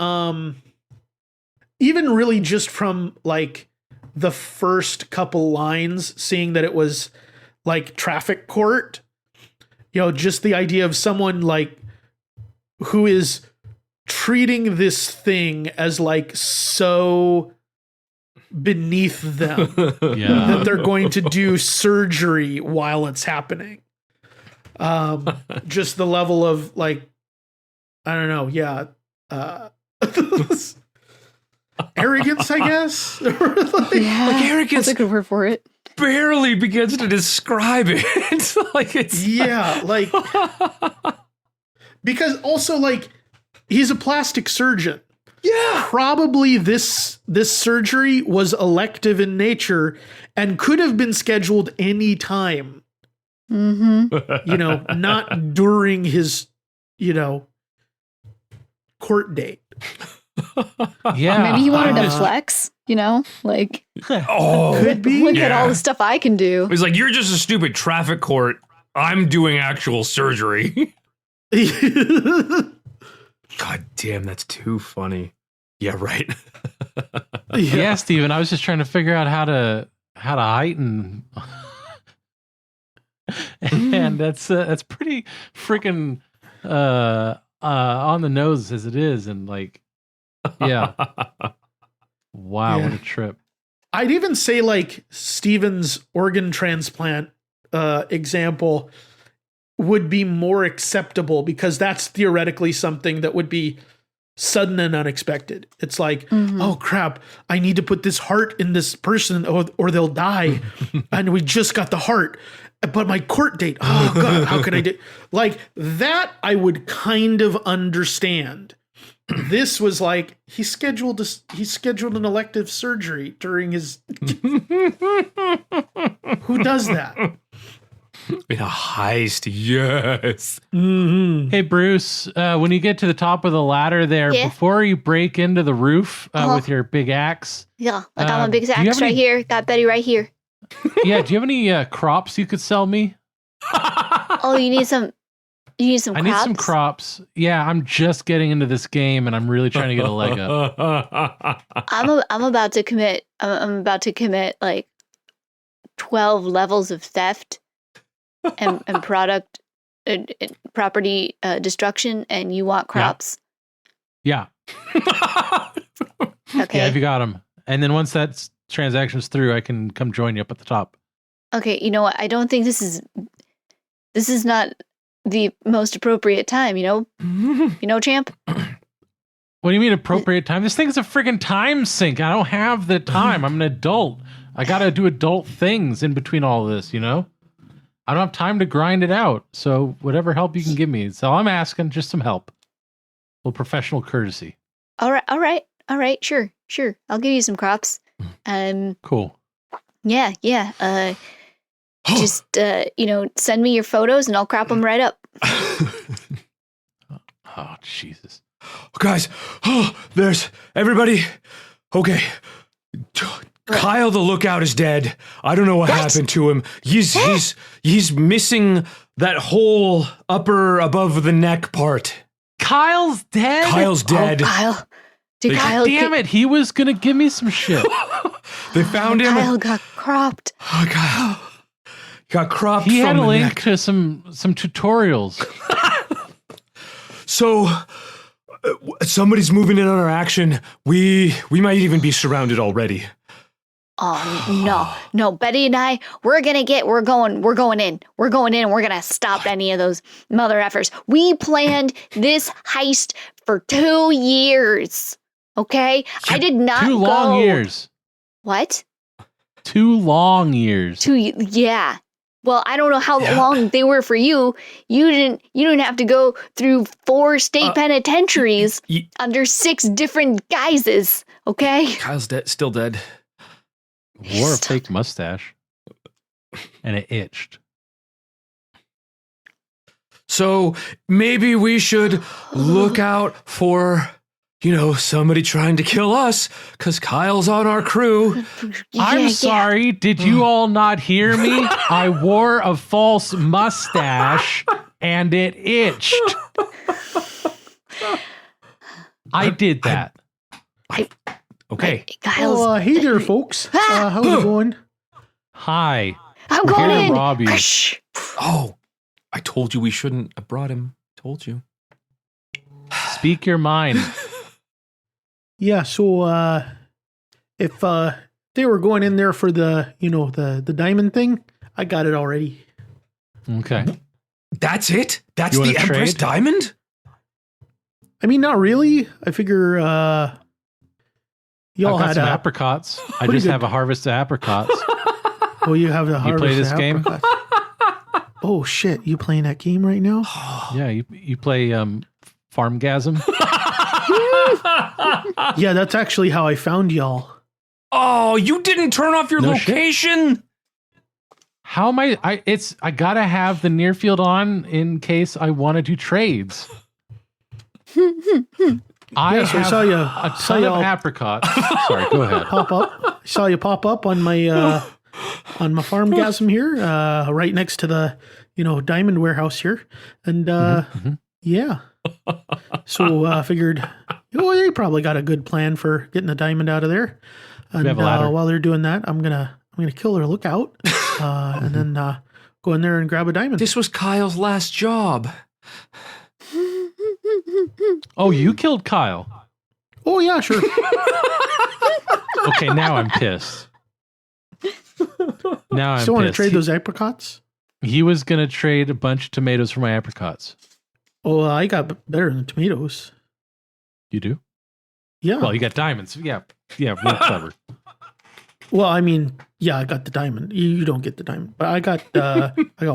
[SPEAKER 3] even really just from like the first couple lines, seeing that it was like traffic court, you know, just the idea of someone like who is treating this thing as like so beneath them that they're going to do surgery while it's happening. Just the level of like, I don't know. Yeah. Arrogance, I guess.
[SPEAKER 2] Like
[SPEAKER 1] arrogance.
[SPEAKER 2] That's a good word for it.
[SPEAKER 1] Barely begins to describe it. It's like
[SPEAKER 3] like because also like he's a plastic surgeon.
[SPEAKER 1] Yeah.
[SPEAKER 3] Probably this surgery was elective in nature and could have been scheduled any time.
[SPEAKER 2] Mm-hmm.
[SPEAKER 3] You know, not during his, you know, court date.
[SPEAKER 7] Yeah.
[SPEAKER 2] Maybe he wanted to flex, you know, like,
[SPEAKER 3] could be.
[SPEAKER 2] Look at all the stuff I can do.
[SPEAKER 1] He's like, you're just a stupid traffic court. I'm doing actual surgery. God damn, that's too funny. Yeah, right.
[SPEAKER 7] Yeah, Steven, I was just trying to figure out how to heighten. And that's pretty freaking on the nose as it is, and like, yeah. Wow, what a trip.
[SPEAKER 3] I'd even say like Steven's organ transplant example would be more acceptable because that's theoretically something that would be sudden and unexpected. It's like, oh crap, I need to put this heart in this person or they'll die. And we just got the heart, but my court date, oh God, how could I do like that? I would kind of understand. This was like he scheduled an elective surgery during his. Who does that?
[SPEAKER 1] In a heist, yes.
[SPEAKER 3] Mm-hmm.
[SPEAKER 7] Hey, Bruce, when you get to the top of the ladder there, before you break into the roof with your big axe.
[SPEAKER 2] Yeah, I got my big axe right here. Got Betty right here.
[SPEAKER 7] Yeah, do you have any crops you could sell me?
[SPEAKER 2] Oh, you need some crops?
[SPEAKER 7] I need some crops. Yeah, I'm just getting into this game and I'm really trying to get a leg up.
[SPEAKER 2] I'm about to commit like 12 levels of theft and property destruction, and you want crops.
[SPEAKER 7] Yeah.
[SPEAKER 2] Okay.
[SPEAKER 7] Yeah, if you got them. And then once that transaction's through, I can come join you up at the top.
[SPEAKER 2] Okay, you know what? I don't think this is not the most appropriate time, you know, champ?
[SPEAKER 7] What do you mean appropriate time? This thing's a friggin' time sink. I don't have the time. I'm an adult. I gotta do adult things in between all of this, you know? I don't have time to grind it out. So whatever help you can give me. So I'm asking just some help. A little professional courtesy.
[SPEAKER 2] All right. Sure. I'll give you some crops.
[SPEAKER 7] Cool.
[SPEAKER 2] Yeah. Just send me your photos and I'll crop them right up.
[SPEAKER 7] Oh, Jesus.
[SPEAKER 1] Guys, there's everybody. Okay. Kyle the Lookout is dead. I don't know what happened to him. He's missing that whole upper above the neck part.
[SPEAKER 7] Kyle's dead?
[SPEAKER 1] Kyle's dead.
[SPEAKER 2] Oh, Kyle.
[SPEAKER 7] Damn it, he was gonna give me some shit.
[SPEAKER 1] They found him.
[SPEAKER 2] Kyle got cropped.
[SPEAKER 1] Oh, Kyle. Got cropped
[SPEAKER 7] he
[SPEAKER 1] from
[SPEAKER 7] had a
[SPEAKER 1] the
[SPEAKER 7] link
[SPEAKER 1] neck.
[SPEAKER 7] to some tutorials.
[SPEAKER 1] So, somebody's moving in on our action. We might even be surrounded already.
[SPEAKER 2] Oh, no, Betty and I, we're going in. We're going in and we're going to stop any of those mother effers. We planned this heist for 2 years. Okay? I did not go.
[SPEAKER 7] 2 long years.
[SPEAKER 2] What?
[SPEAKER 7] 2 long years.
[SPEAKER 2] Yeah. Well, I don't know how long they were for you. You didn't have to go through 4 state penitentiaries under 6 different guises. Okay?
[SPEAKER 1] Kyle's still dead.
[SPEAKER 7] Wore a fake mustache. And it itched.
[SPEAKER 1] So maybe we should look out for, somebody trying to kill us, because Kyle's on our crew.
[SPEAKER 7] I'm sorry, did you all not hear me? I wore a false mustache and it itched. I did that.
[SPEAKER 1] Okay.
[SPEAKER 2] Kyle's.
[SPEAKER 3] Hey there, folks. How's it going?
[SPEAKER 7] Hi.
[SPEAKER 2] I'm going in.
[SPEAKER 7] Rob you.
[SPEAKER 1] Oh, I told you we shouldn't have brought him. Told you.
[SPEAKER 7] Speak your mind.
[SPEAKER 3] Yeah, so if they were going in there for the the diamond thing, I got it already.
[SPEAKER 7] Okay.
[SPEAKER 1] That's it? That's
[SPEAKER 7] You
[SPEAKER 1] the
[SPEAKER 7] wanna
[SPEAKER 1] Empress
[SPEAKER 7] trade?
[SPEAKER 1] Diamond?
[SPEAKER 3] I mean, not really. I figure y'all
[SPEAKER 7] I've got
[SPEAKER 3] had
[SPEAKER 7] some apricots. I
[SPEAKER 3] pretty
[SPEAKER 7] just
[SPEAKER 3] good-
[SPEAKER 7] have a harvest of apricots.
[SPEAKER 3] Oh, you have the harvest.
[SPEAKER 7] play this
[SPEAKER 3] of
[SPEAKER 7] game?
[SPEAKER 3] apricots. Oh shit! You playing that game right now?
[SPEAKER 7] Yeah, you play Farmgasm.
[SPEAKER 3] Yeah, that's actually how I found y'all.
[SPEAKER 1] Oh, you didn't turn off your
[SPEAKER 7] No shit.
[SPEAKER 1] location?
[SPEAKER 7] How am I gotta have the near field on in case I want to do trades. I
[SPEAKER 3] So I
[SPEAKER 7] have
[SPEAKER 3] saw you.
[SPEAKER 7] a
[SPEAKER 3] Saw
[SPEAKER 7] ton of
[SPEAKER 3] y'all
[SPEAKER 7] apricots. Sorry, go ahead.
[SPEAKER 3] pop up. I saw you pop up on my Farmgasm here, right next to the diamond warehouse here, and yeah. So I figured, they probably got a good plan for getting the diamond out of there. And
[SPEAKER 7] have a ladder.
[SPEAKER 3] while they're doing that, I'm gonna kill their lookout, and then go in there and grab a diamond.
[SPEAKER 1] This was Kyle's last job.
[SPEAKER 7] Oh, you killed Kyle.
[SPEAKER 3] Oh yeah, sure.
[SPEAKER 7] Okay, now I'm pissed. Now I'm
[SPEAKER 3] Still want to
[SPEAKER 7] pissed.
[SPEAKER 3] trade those apricots?
[SPEAKER 7] He was gonna trade a bunch of tomatoes for my apricots.
[SPEAKER 3] Oh, I got better than tomatoes.
[SPEAKER 7] You do?
[SPEAKER 3] Yeah.
[SPEAKER 7] Well, you got diamonds. Yeah, real clever.
[SPEAKER 3] Well, I mean, yeah, I got the diamond. You don't get the diamond, but I got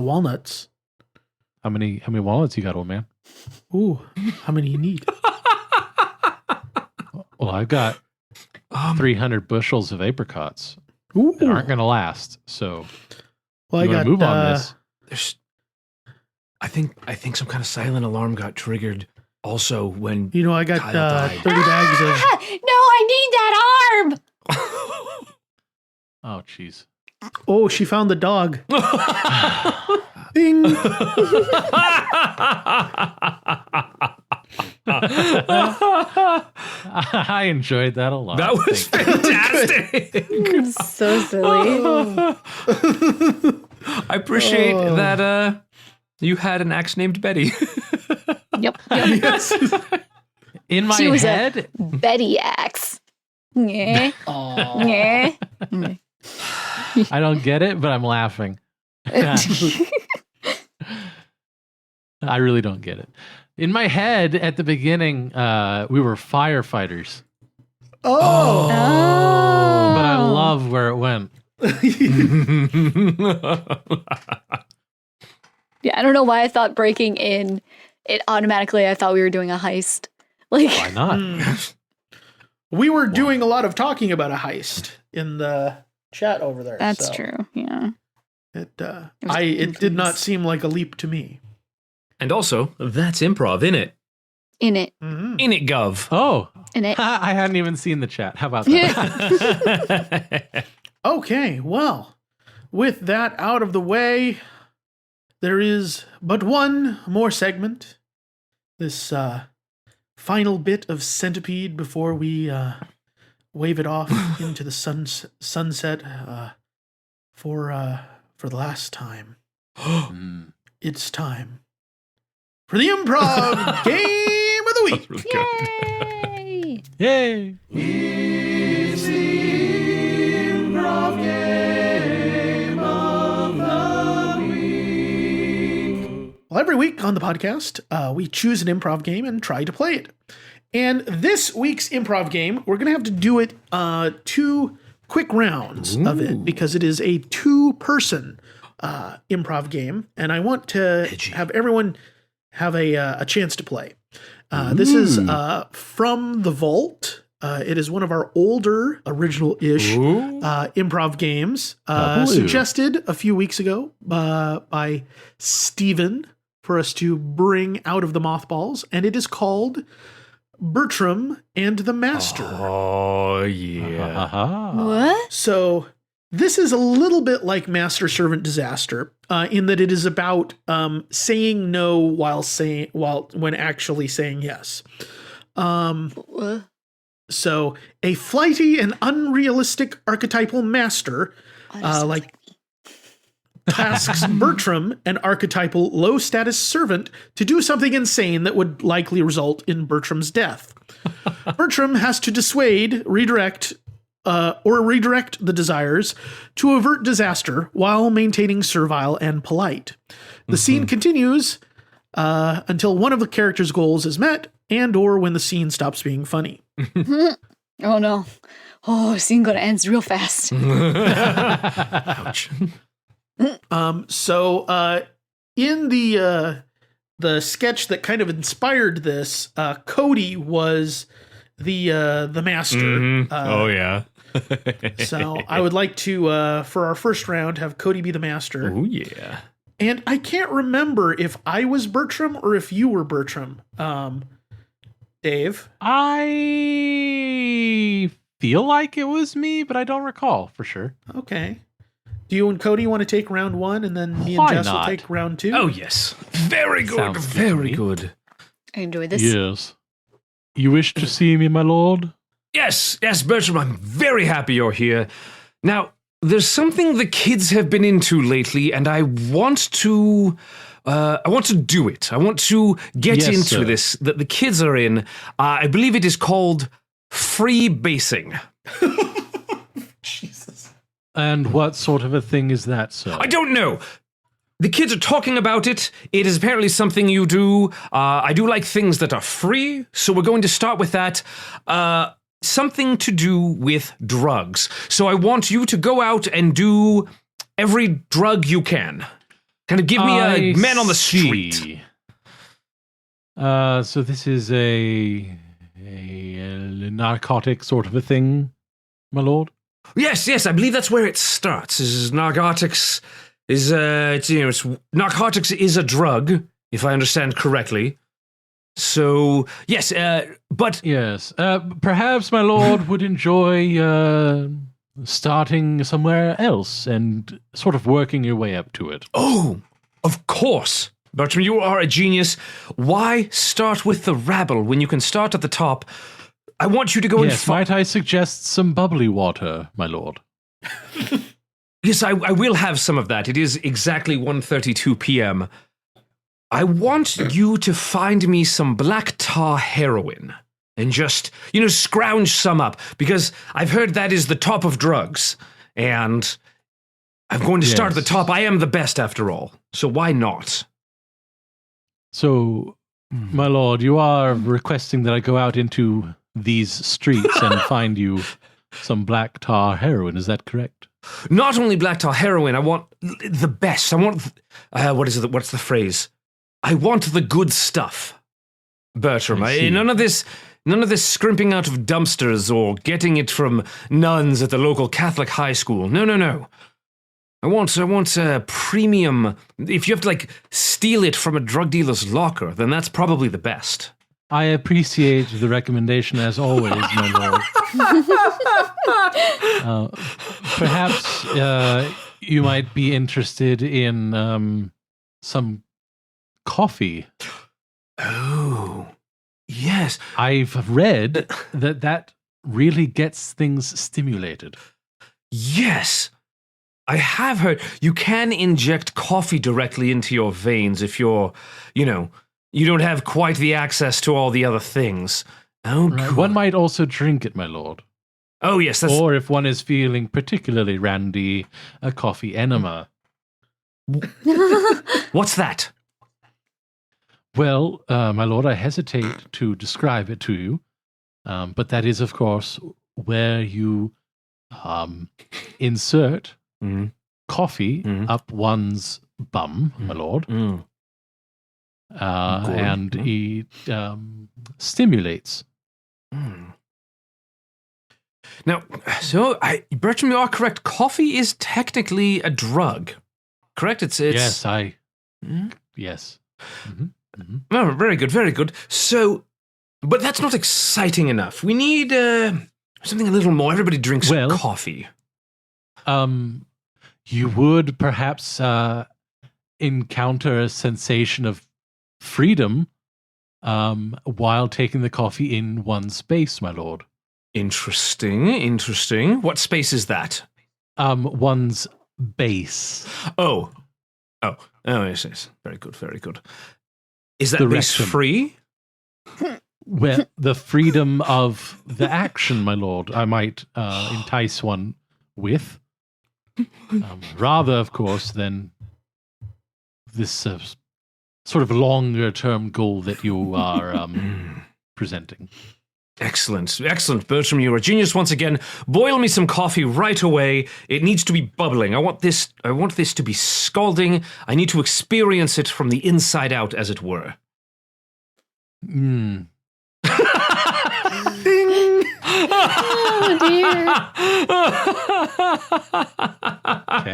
[SPEAKER 3] walnuts.
[SPEAKER 7] How many walnuts you got, old man?
[SPEAKER 3] Ooh, how many you need?
[SPEAKER 7] Well, I've got 300 bushels of apricots
[SPEAKER 3] Ooh.
[SPEAKER 7] that aren't going to last. So,
[SPEAKER 3] Well, I got
[SPEAKER 7] move on this.
[SPEAKER 1] There's, I think some kind of silent alarm got triggered. Also, when
[SPEAKER 3] I got
[SPEAKER 1] Kyle died.
[SPEAKER 3] 30 bags of.
[SPEAKER 2] No, I need that arm.
[SPEAKER 7] Oh, jeez.
[SPEAKER 3] Oh, she found the dog. Ding.
[SPEAKER 7] I enjoyed that a lot.
[SPEAKER 1] That was fantastic.
[SPEAKER 2] So silly.
[SPEAKER 1] I appreciate that you had an axe named Betty.
[SPEAKER 2] Yep.
[SPEAKER 3] Yes.
[SPEAKER 7] In my
[SPEAKER 2] She was
[SPEAKER 7] head,
[SPEAKER 2] Betty axe. Yeah. Yeah.
[SPEAKER 7] I don't get it, but I'm laughing. I really don't get it. In my head, at the beginning, we were firefighters.
[SPEAKER 3] Oh.
[SPEAKER 7] But I love where it went.
[SPEAKER 2] Yeah, I don't know why I thought breaking in, it automatically, I thought we were doing a heist. Like,
[SPEAKER 7] Why not?
[SPEAKER 3] We were doing a lot of talking about a heist in the chat over there.
[SPEAKER 2] that's
[SPEAKER 3] so
[SPEAKER 2] true. Yeah.
[SPEAKER 3] It did not seem like a leap to me.
[SPEAKER 1] And also, that's improv, innit?
[SPEAKER 2] In it.
[SPEAKER 3] Mm-hmm.
[SPEAKER 1] In it, Gov.
[SPEAKER 7] Oh,
[SPEAKER 2] In it.
[SPEAKER 7] I hadn't even seen the chat. How about that?
[SPEAKER 3] Okay, well, with that out of the way, there is but one more segment. This final bit of Centipede before we wave it off into the sunset for the last time. It's time for the improv game of the week.
[SPEAKER 1] Really good.
[SPEAKER 2] Yay!
[SPEAKER 7] Yay!
[SPEAKER 3] It's the improv game of the week. Well, every week on the podcast, we choose an improv game and try to play it. And this week's improv game, we're going to have to do it 2 quick rounds of it because it is a 2-person improv game. And I want to have everyone have a chance to play. This is from the Vault. It is one of our older, original-ish improv games, suggested a few weeks ago by Steven for us to bring out of the mothballs, and it is called Bertram and the Master.
[SPEAKER 1] Oh, yeah.
[SPEAKER 2] What?
[SPEAKER 3] So this is a little bit like Master Servant Disaster in that it is about saying no when actually saying yes. So a flighty and unrealistic archetypal master tasks Bertram, an archetypal low-status servant, to do something insane that would likely result in Bertram's death. Bertram has to redirect the desires to avert disaster while maintaining servile and polite. The scene continues until one of the character's goals is met and or when the scene stops being funny.
[SPEAKER 2] Oh no. Oh, scene gonna end real fast.
[SPEAKER 1] Ouch.
[SPEAKER 3] So in the sketch that kind of inspired this, Cody was the master.
[SPEAKER 1] Mm-hmm. Oh, yeah.
[SPEAKER 3] So I would like to, for our first round, have Cody be the master.
[SPEAKER 1] Oh, yeah.
[SPEAKER 3] And I can't remember if I was Bertram or if you were Bertram. Dave?
[SPEAKER 7] I feel like it was me, but I don't recall for sure.
[SPEAKER 3] Okay. Do you and Cody want to take round 1 and then me and
[SPEAKER 7] Why
[SPEAKER 3] Jess
[SPEAKER 7] not?
[SPEAKER 3] will take round 2?
[SPEAKER 1] Oh, yes. Very good.
[SPEAKER 7] Sounds good to
[SPEAKER 1] Very
[SPEAKER 7] me.
[SPEAKER 1] good.
[SPEAKER 2] I enjoy this.
[SPEAKER 7] Yes. You wish to see me, my lord?
[SPEAKER 1] Yes, Bertram, I'm very happy you're here. Now, there's something the kids have been into lately, and I want to do it. I want to get into this that the kids are in. I believe it is called free basing.
[SPEAKER 3] Jesus.
[SPEAKER 7] And what sort of a thing is that, sir?
[SPEAKER 1] I don't know. The kids are talking about it. It is apparently something you do. I do like things that are free, so we're going to start with that. Something to do with drugs. So I want you to go out and do every drug you can. Kind of give me a man on the street.
[SPEAKER 7] So this is a a narcotic sort of a thing, my lord?
[SPEAKER 1] Yes, I believe that's where it starts. Narcotics is narcotics is a drug, if I understand correctly. So yes, but
[SPEAKER 7] yes, perhaps my lord would enjoy starting somewhere else and sort of working your way up to it.
[SPEAKER 1] Oh, of course, Bertram, you are a genius. Why start with the rabble when you can start at the top? I want you to go
[SPEAKER 7] Yes, might I suggest some bubbly water, my lord?
[SPEAKER 1] Yes, I will have some of that. It is exactly 1:32 p.m. I want you to find me some black tar heroin and just, scrounge some up, because I've heard that is the top of drugs, and I'm going to start at the top. I am the best, after all, so why not?
[SPEAKER 7] So, my lord, you are requesting that I go out into these streets and find you some black tar heroin, is that correct?
[SPEAKER 1] Not only black tar heroin, I want the best. I want, what's the phrase? I want the good stuff, Bertram. None of this scrimping out of dumpsters or getting it from nuns at the local Catholic high school. No. I want a premium. If you have to steal it from a drug dealer's locker, then that's probably the best.
[SPEAKER 7] I appreciate the recommendation as always, my lord. Perhaps you might be interested in some coffee.
[SPEAKER 1] Oh, yes.
[SPEAKER 7] I've read that really gets things stimulated.
[SPEAKER 1] Yes. I have heard you can inject coffee directly into your veins if you're, you don't have quite the access to all the other things. Oh,
[SPEAKER 7] right.
[SPEAKER 1] cool.
[SPEAKER 7] One might also drink it, my lord.
[SPEAKER 1] Oh, yes.
[SPEAKER 7] Or if one is feeling particularly randy, a coffee enema.
[SPEAKER 1] What's that?
[SPEAKER 7] Well, my lord, I hesitate to describe it to you, but that is, of course, where you insert coffee up one's bum, my lord. And it stimulates.
[SPEAKER 1] Now, Bertram, you are correct. Coffee is technically a drug, correct? It's
[SPEAKER 7] yes, yes.
[SPEAKER 1] Oh, very good, very good. So, but that's not exciting enough. We need something a little more. Everybody drinks coffee.
[SPEAKER 7] You would perhaps encounter a sensation of freedom while taking the coffee in one space, my lord.
[SPEAKER 1] Interesting. What space is that?
[SPEAKER 7] One's base.
[SPEAKER 1] Oh, yes. Very good. Is that base free?
[SPEAKER 7] Well, the freedom of the action, my lord, I might entice one with. Rather, of course, than this sort of longer-term goal that you are presenting.
[SPEAKER 1] Excellent, Bertram. You're a genius once again. Boil me some coffee right away. It needs to be bubbling. I want this to be scalding. I need to experience it from the inside out, as it were.
[SPEAKER 2] Ding! Oh, dear.
[SPEAKER 7] Okay.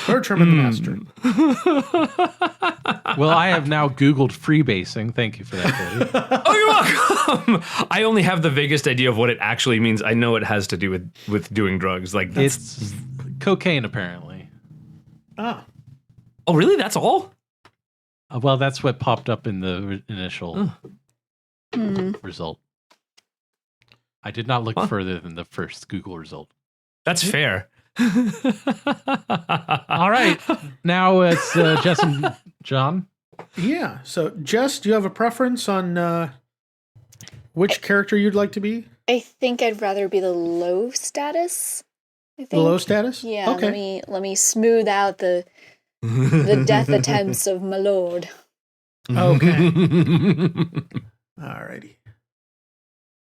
[SPEAKER 3] Bertram and the Master.
[SPEAKER 7] Well, I have now Googled freebasing. Thank you for that, Cody.
[SPEAKER 1] Oh, you're welcome. I only have the vaguest idea of what it actually means. I know it has to do with doing drugs.
[SPEAKER 7] It's cocaine, apparently.
[SPEAKER 3] Ah.
[SPEAKER 1] Oh, really? That's all?
[SPEAKER 7] Well, that's what popped up in the initial result. I did not look further than the first Google result.
[SPEAKER 1] That's fair.
[SPEAKER 7] All right. Now it's Jess and John.
[SPEAKER 3] Yeah. So, Jess, do you have a preference on which character you'd like to be?
[SPEAKER 2] I think I'd rather be the low status.
[SPEAKER 3] The low status?
[SPEAKER 2] Yeah.
[SPEAKER 3] Okay.
[SPEAKER 2] Let me smooth out the death attempts of my lord.
[SPEAKER 3] Okay. Alrighty.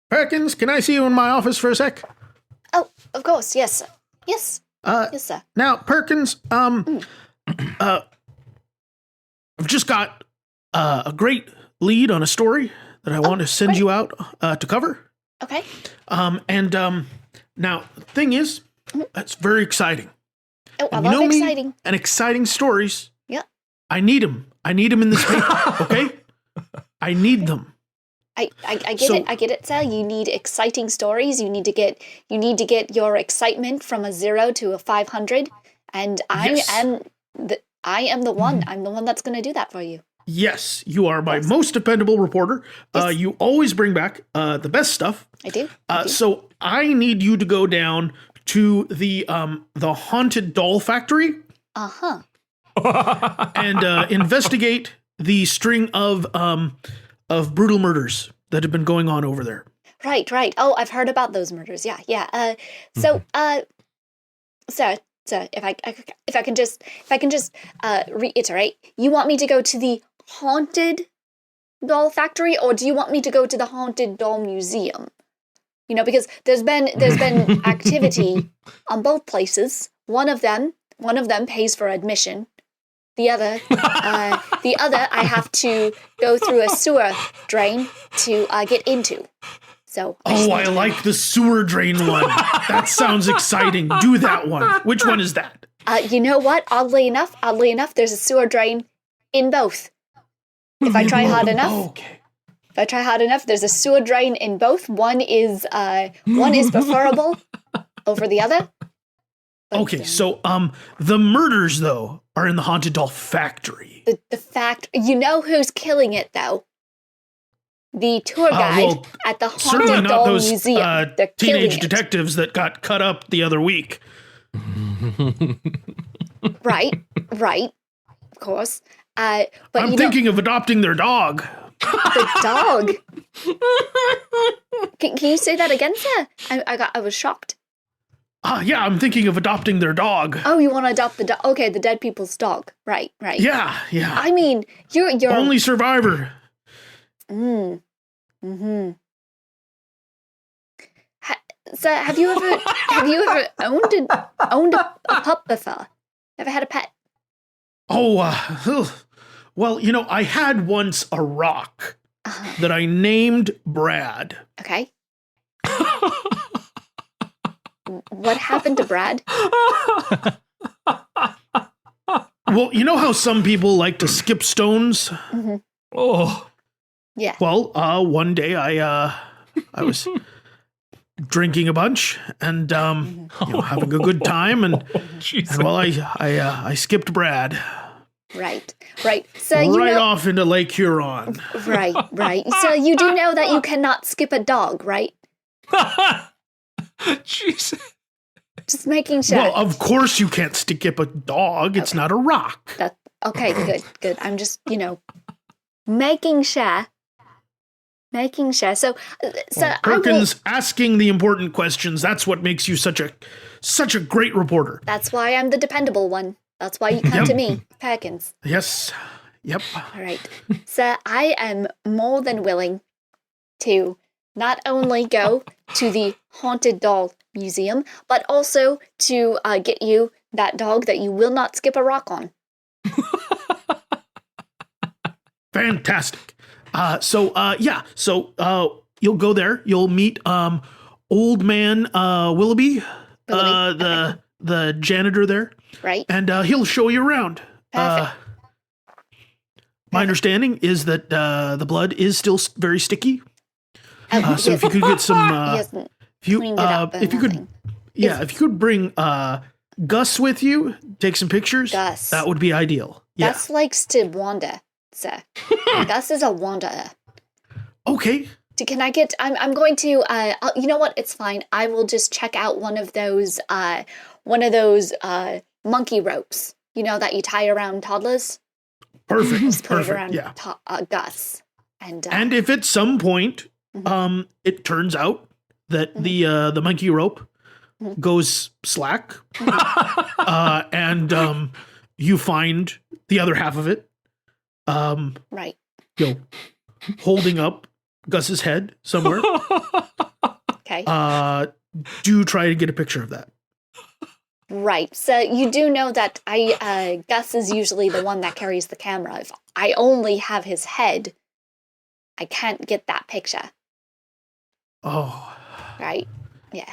[SPEAKER 3] Perkins, can I see you in my office for a sec?
[SPEAKER 2] Oh, of course. Yes. Yes, sir.
[SPEAKER 3] Now, Perkins, I've just got a great lead on a story that I want to send you out to cover.
[SPEAKER 2] Okay.
[SPEAKER 3] Now, the thing is, that's very exciting.
[SPEAKER 2] Oh, I love exciting.
[SPEAKER 3] And exciting stories.
[SPEAKER 2] Yeah.
[SPEAKER 3] I need them. I need them in this paper, okay? I need them.
[SPEAKER 2] I get it. I get it, Sal. You need exciting stories. You need to get your excitement from a 0 to a 500. And I am the one. I'm the one that's going to do that for you.
[SPEAKER 3] Yes, you are my most dependable reporter.
[SPEAKER 2] Yes.
[SPEAKER 3] You always bring back the best stuff.
[SPEAKER 2] I do.
[SPEAKER 3] So I need you to go down to the haunted doll factory.
[SPEAKER 2] Uh-huh.
[SPEAKER 3] And investigate the string of brutal murders that have been going on over there.
[SPEAKER 2] Right. Oh, I've heard about those murders. Yeah. So, if I can just reiterate, you want me to go to the haunted doll factory, or do you want me to go to the haunted doll museum? You know, because there's been activity on both places. One of them pays for admission. The other, I have to go through a sewer drain to get into. So.
[SPEAKER 3] I like the sewer drain one. That sounds exciting. Do that one. Which one is that?
[SPEAKER 2] You know what? Oddly enough, there's a sewer drain in both. If I try hard enough.
[SPEAKER 3] Okay.
[SPEAKER 2] If I try hard enough, there's a sewer drain in both. One is preferable over the other. But,
[SPEAKER 3] okay, so the murders though are in the haunted doll factory.
[SPEAKER 2] You know who's killing it though? The tour guide at the haunted doll
[SPEAKER 3] those,
[SPEAKER 2] museum. They're
[SPEAKER 3] teenage detectives that got cut up the other week.
[SPEAKER 2] Right, of course. But
[SPEAKER 3] I'm thinking of adopting their dog.
[SPEAKER 2] The dog. Can you say that again, sir? I was shocked.
[SPEAKER 3] Yeah, I'm thinking of adopting their dog.
[SPEAKER 2] Oh, you want to adopt the dog? Okay, the dead people's dog. Right.
[SPEAKER 3] Yeah.
[SPEAKER 2] I mean, you're
[SPEAKER 3] only survivor.
[SPEAKER 2] Mm-hmm. So, have you ever owned a pup before? Ever had a pet?
[SPEAKER 3] Well, you know, I had once a rock that I named Brad.
[SPEAKER 2] Okay. What happened to Brad?
[SPEAKER 3] Well, you know how some people like to skip stones?
[SPEAKER 2] Mm-hmm.
[SPEAKER 3] Oh.
[SPEAKER 2] Yeah.
[SPEAKER 3] Well, one day I was drinking a bunch and having a good time and well, I skipped Brad.
[SPEAKER 2] Right. So you
[SPEAKER 3] off into Lake Huron.
[SPEAKER 2] Right. So you do know that you cannot skip a dog, right?
[SPEAKER 1] Jeez.
[SPEAKER 2] Just making sure.
[SPEAKER 3] Well, of course you can't skip a dog. It's not a rock.
[SPEAKER 2] Okay, good. I'm just, making sure. So
[SPEAKER 3] Perkins asking the important questions. That's what makes you such a great reporter.
[SPEAKER 2] That's why I'm the dependable one. That's why you come to me, Perkins.
[SPEAKER 3] Yes. Yep.
[SPEAKER 2] All right. So I am more than willing to not only go to the haunted doll museum, but also to get you that dog that you will not skip a rock on.
[SPEAKER 3] Fantastic. So you'll go there. You'll meet old man Willoughby, the janitor there.
[SPEAKER 2] Right.
[SPEAKER 3] And he'll show you around.
[SPEAKER 2] Perfect.
[SPEAKER 3] My understanding is that the blood is still very sticky. So if you could get some, if you could bring Gus with you, take some pictures.
[SPEAKER 2] Gus.
[SPEAKER 3] That would be ideal.
[SPEAKER 2] Gus likes to wander, sir. Gus is a wanderer.
[SPEAKER 3] Okay.
[SPEAKER 2] Can I get? I'm going to. You know what? It's fine. I will just check out one of those monkey ropes. You know that you tie around toddlers.
[SPEAKER 3] Perfect.
[SPEAKER 2] Just put
[SPEAKER 3] Perfect.
[SPEAKER 2] it around
[SPEAKER 3] Yeah.
[SPEAKER 2] Gus. And
[SPEAKER 3] if at some point it turns out that the monkey rope goes slack, and you find the other half of it,
[SPEAKER 2] right,
[SPEAKER 3] holding up Gus's head somewhere.
[SPEAKER 2] Okay.
[SPEAKER 3] Do try to get a picture of that.
[SPEAKER 2] Right. So you do know that Gus is usually the one that carries the camera. If I only have his head, I can't get that picture.
[SPEAKER 3] Oh.
[SPEAKER 2] Right? Yeah.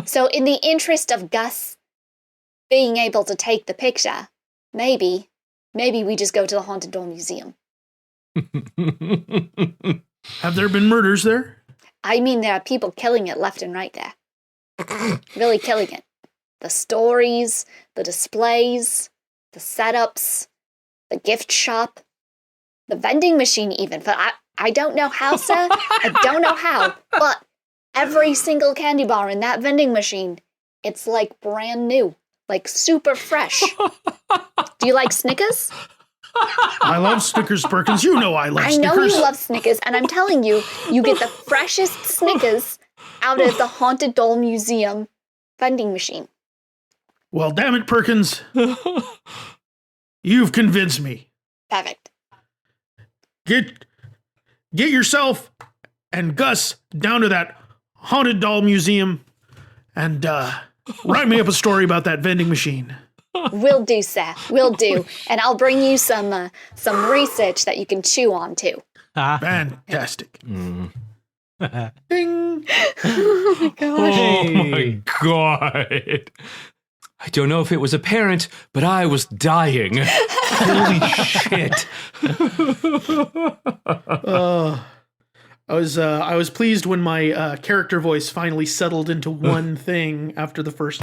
[SPEAKER 2] So in the interest of Gus being able to take the picture, maybe we just go to the Haunted Doll Museum.
[SPEAKER 3] Have there been murders there?
[SPEAKER 2] I mean, there are people killing it left and right there. Really killing it. The stories, the displays, the setups, the gift shop, the vending machine even. But I don't know how, sir. I don't know how. But every single candy bar in that vending machine, it's like brand new. Like super fresh. Do you like Snickers?
[SPEAKER 3] I love Snickers, Perkins. You know I love Snickers.
[SPEAKER 2] I know you love Snickers, and I'm telling you, you get the freshest Snickers out of the Haunted Doll Museum vending machine.
[SPEAKER 3] Well, damn it, Perkins. You've convinced me.
[SPEAKER 2] Perfect.
[SPEAKER 3] Get yourself and Gus down to that Haunted Doll Museum and write me up a story about that vending machine.
[SPEAKER 2] Will do, sir. Will do. And I'll bring you some research that you can chew on, too.
[SPEAKER 3] Fantastic. Ding.
[SPEAKER 2] Oh, my gosh.
[SPEAKER 1] Oh, my God. I don't know if it was apparent, but I was dying. Holy shit.
[SPEAKER 3] I was pleased when my character voice finally settled into one thing after the first,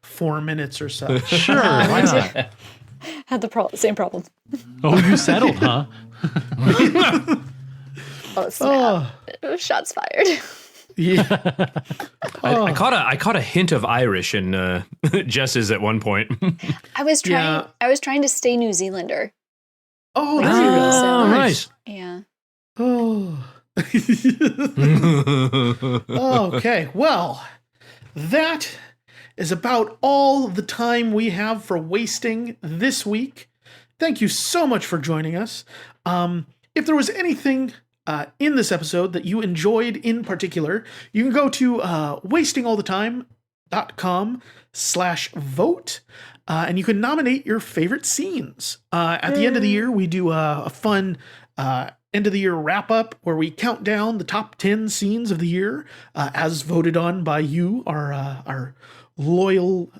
[SPEAKER 3] 4 minutes or so.
[SPEAKER 7] Sure, why not?
[SPEAKER 2] Had the same problem.
[SPEAKER 7] Oh, you settled, huh?
[SPEAKER 2] Oh, snap. Shots fired.
[SPEAKER 3] Yeah.
[SPEAKER 1] I caught a hint of Irish in Jess's at one point.
[SPEAKER 2] I was trying to stay New Zealander.
[SPEAKER 3] Oh,
[SPEAKER 2] Like,
[SPEAKER 3] there you go.
[SPEAKER 2] so-
[SPEAKER 1] Nice.
[SPEAKER 2] Yeah.
[SPEAKER 3] Oh. Okay, well, that is about all the time we have for wasting this week. Thank you so much for joining us. If there was anything in this episode that you enjoyed in particular, you can go to wastingallthetime.com/vote, and you can nominate your favorite scenes. At the end of the year, we do a fun end of the year wrap up where we count down the top 10 scenes of the year as voted on by you, our loyal,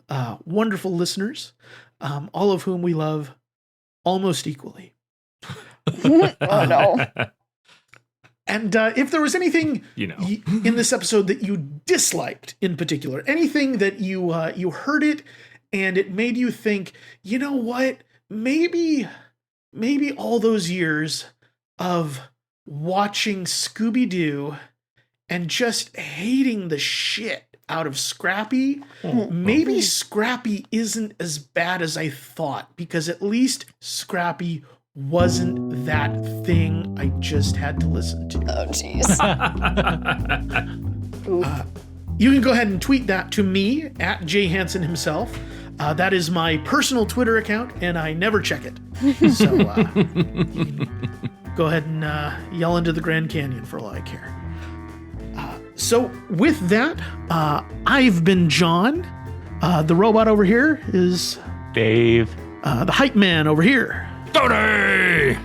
[SPEAKER 3] wonderful listeners, all of whom we love almost equally.
[SPEAKER 2] Oh, no.
[SPEAKER 3] And if there was anything in this episode that you disliked in particular, anything that you heard it and it made you think, you know what, maybe all those years of watching Scooby-Doo and just hating the shit out of Scrappy, maybe Scrappy isn't as bad as I thought, because at least Scrappy wasn't that thing I just had to listen to.
[SPEAKER 2] Oh, jeez.
[SPEAKER 3] You can go ahead and tweet that to me at Jay Hansen himself. That is my personal Twitter account, and I never check it. So you can go ahead and yell into the Grand Canyon for all I care. So with that, I've been John. The robot over here is
[SPEAKER 5] Dave.
[SPEAKER 3] The hype man over here.
[SPEAKER 1] Cody!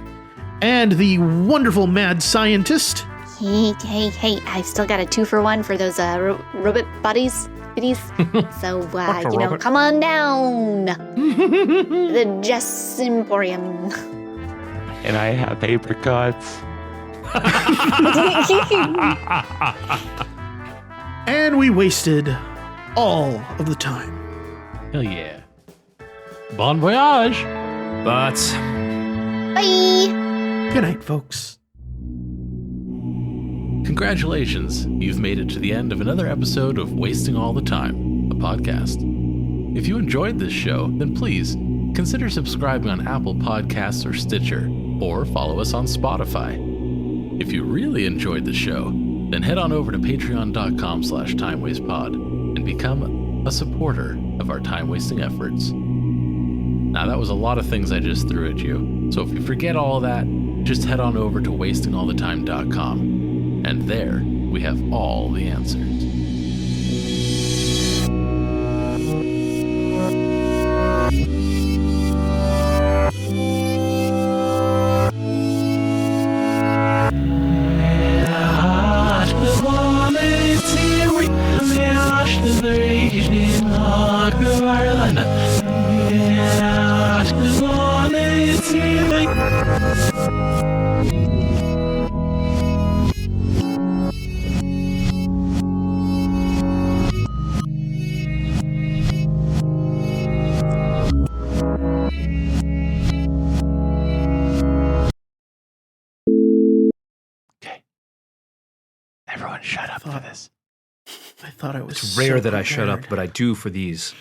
[SPEAKER 3] And the wonderful mad scientist.
[SPEAKER 2] Hey, I still got a 2-for-1 for those robot biddies. So,
[SPEAKER 1] robot?
[SPEAKER 2] come on down. The Jess Emporium.
[SPEAKER 5] And I have paper cuts.
[SPEAKER 3] And we wasted all of the time.
[SPEAKER 7] Hell yeah. Bon voyage.
[SPEAKER 1] But
[SPEAKER 2] Bye.
[SPEAKER 3] Good night, folks.
[SPEAKER 4] Congratulations, you've made it to the end of another episode of Wasting All the Time, a podcast. If you enjoyed this show, then please consider subscribing on Apple Podcasts or Stitcher, or follow us on Spotify. If you really enjoyed the show, then head on over to patreon.com/timewastepod and become a supporter of our time-wasting efforts. Now, that was a lot of things I just threw at you, so if you forget all that, just head on over to wastingallthetime.com, and there we have all the answers.
[SPEAKER 7] Okay. Everyone shut up for this.
[SPEAKER 3] I thought I was.
[SPEAKER 1] It's rare
[SPEAKER 3] so
[SPEAKER 1] that I shut up,
[SPEAKER 3] prepared.
[SPEAKER 1] but I do for these.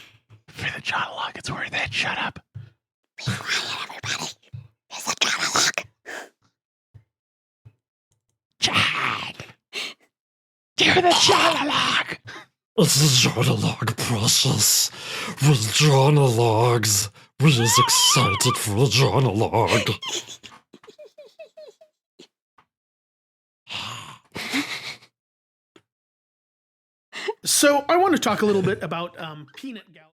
[SPEAKER 7] For the Jonologue, it's worth it. Shut up.
[SPEAKER 2] Be quiet, everybody. There's a Jonologue.
[SPEAKER 7] Chad! Do the Jonologue!
[SPEAKER 8] It's the Jonologue process. With Jonologues. We're just excited for the Jonologue.
[SPEAKER 3] So I want to talk a little bit about peanut gallery.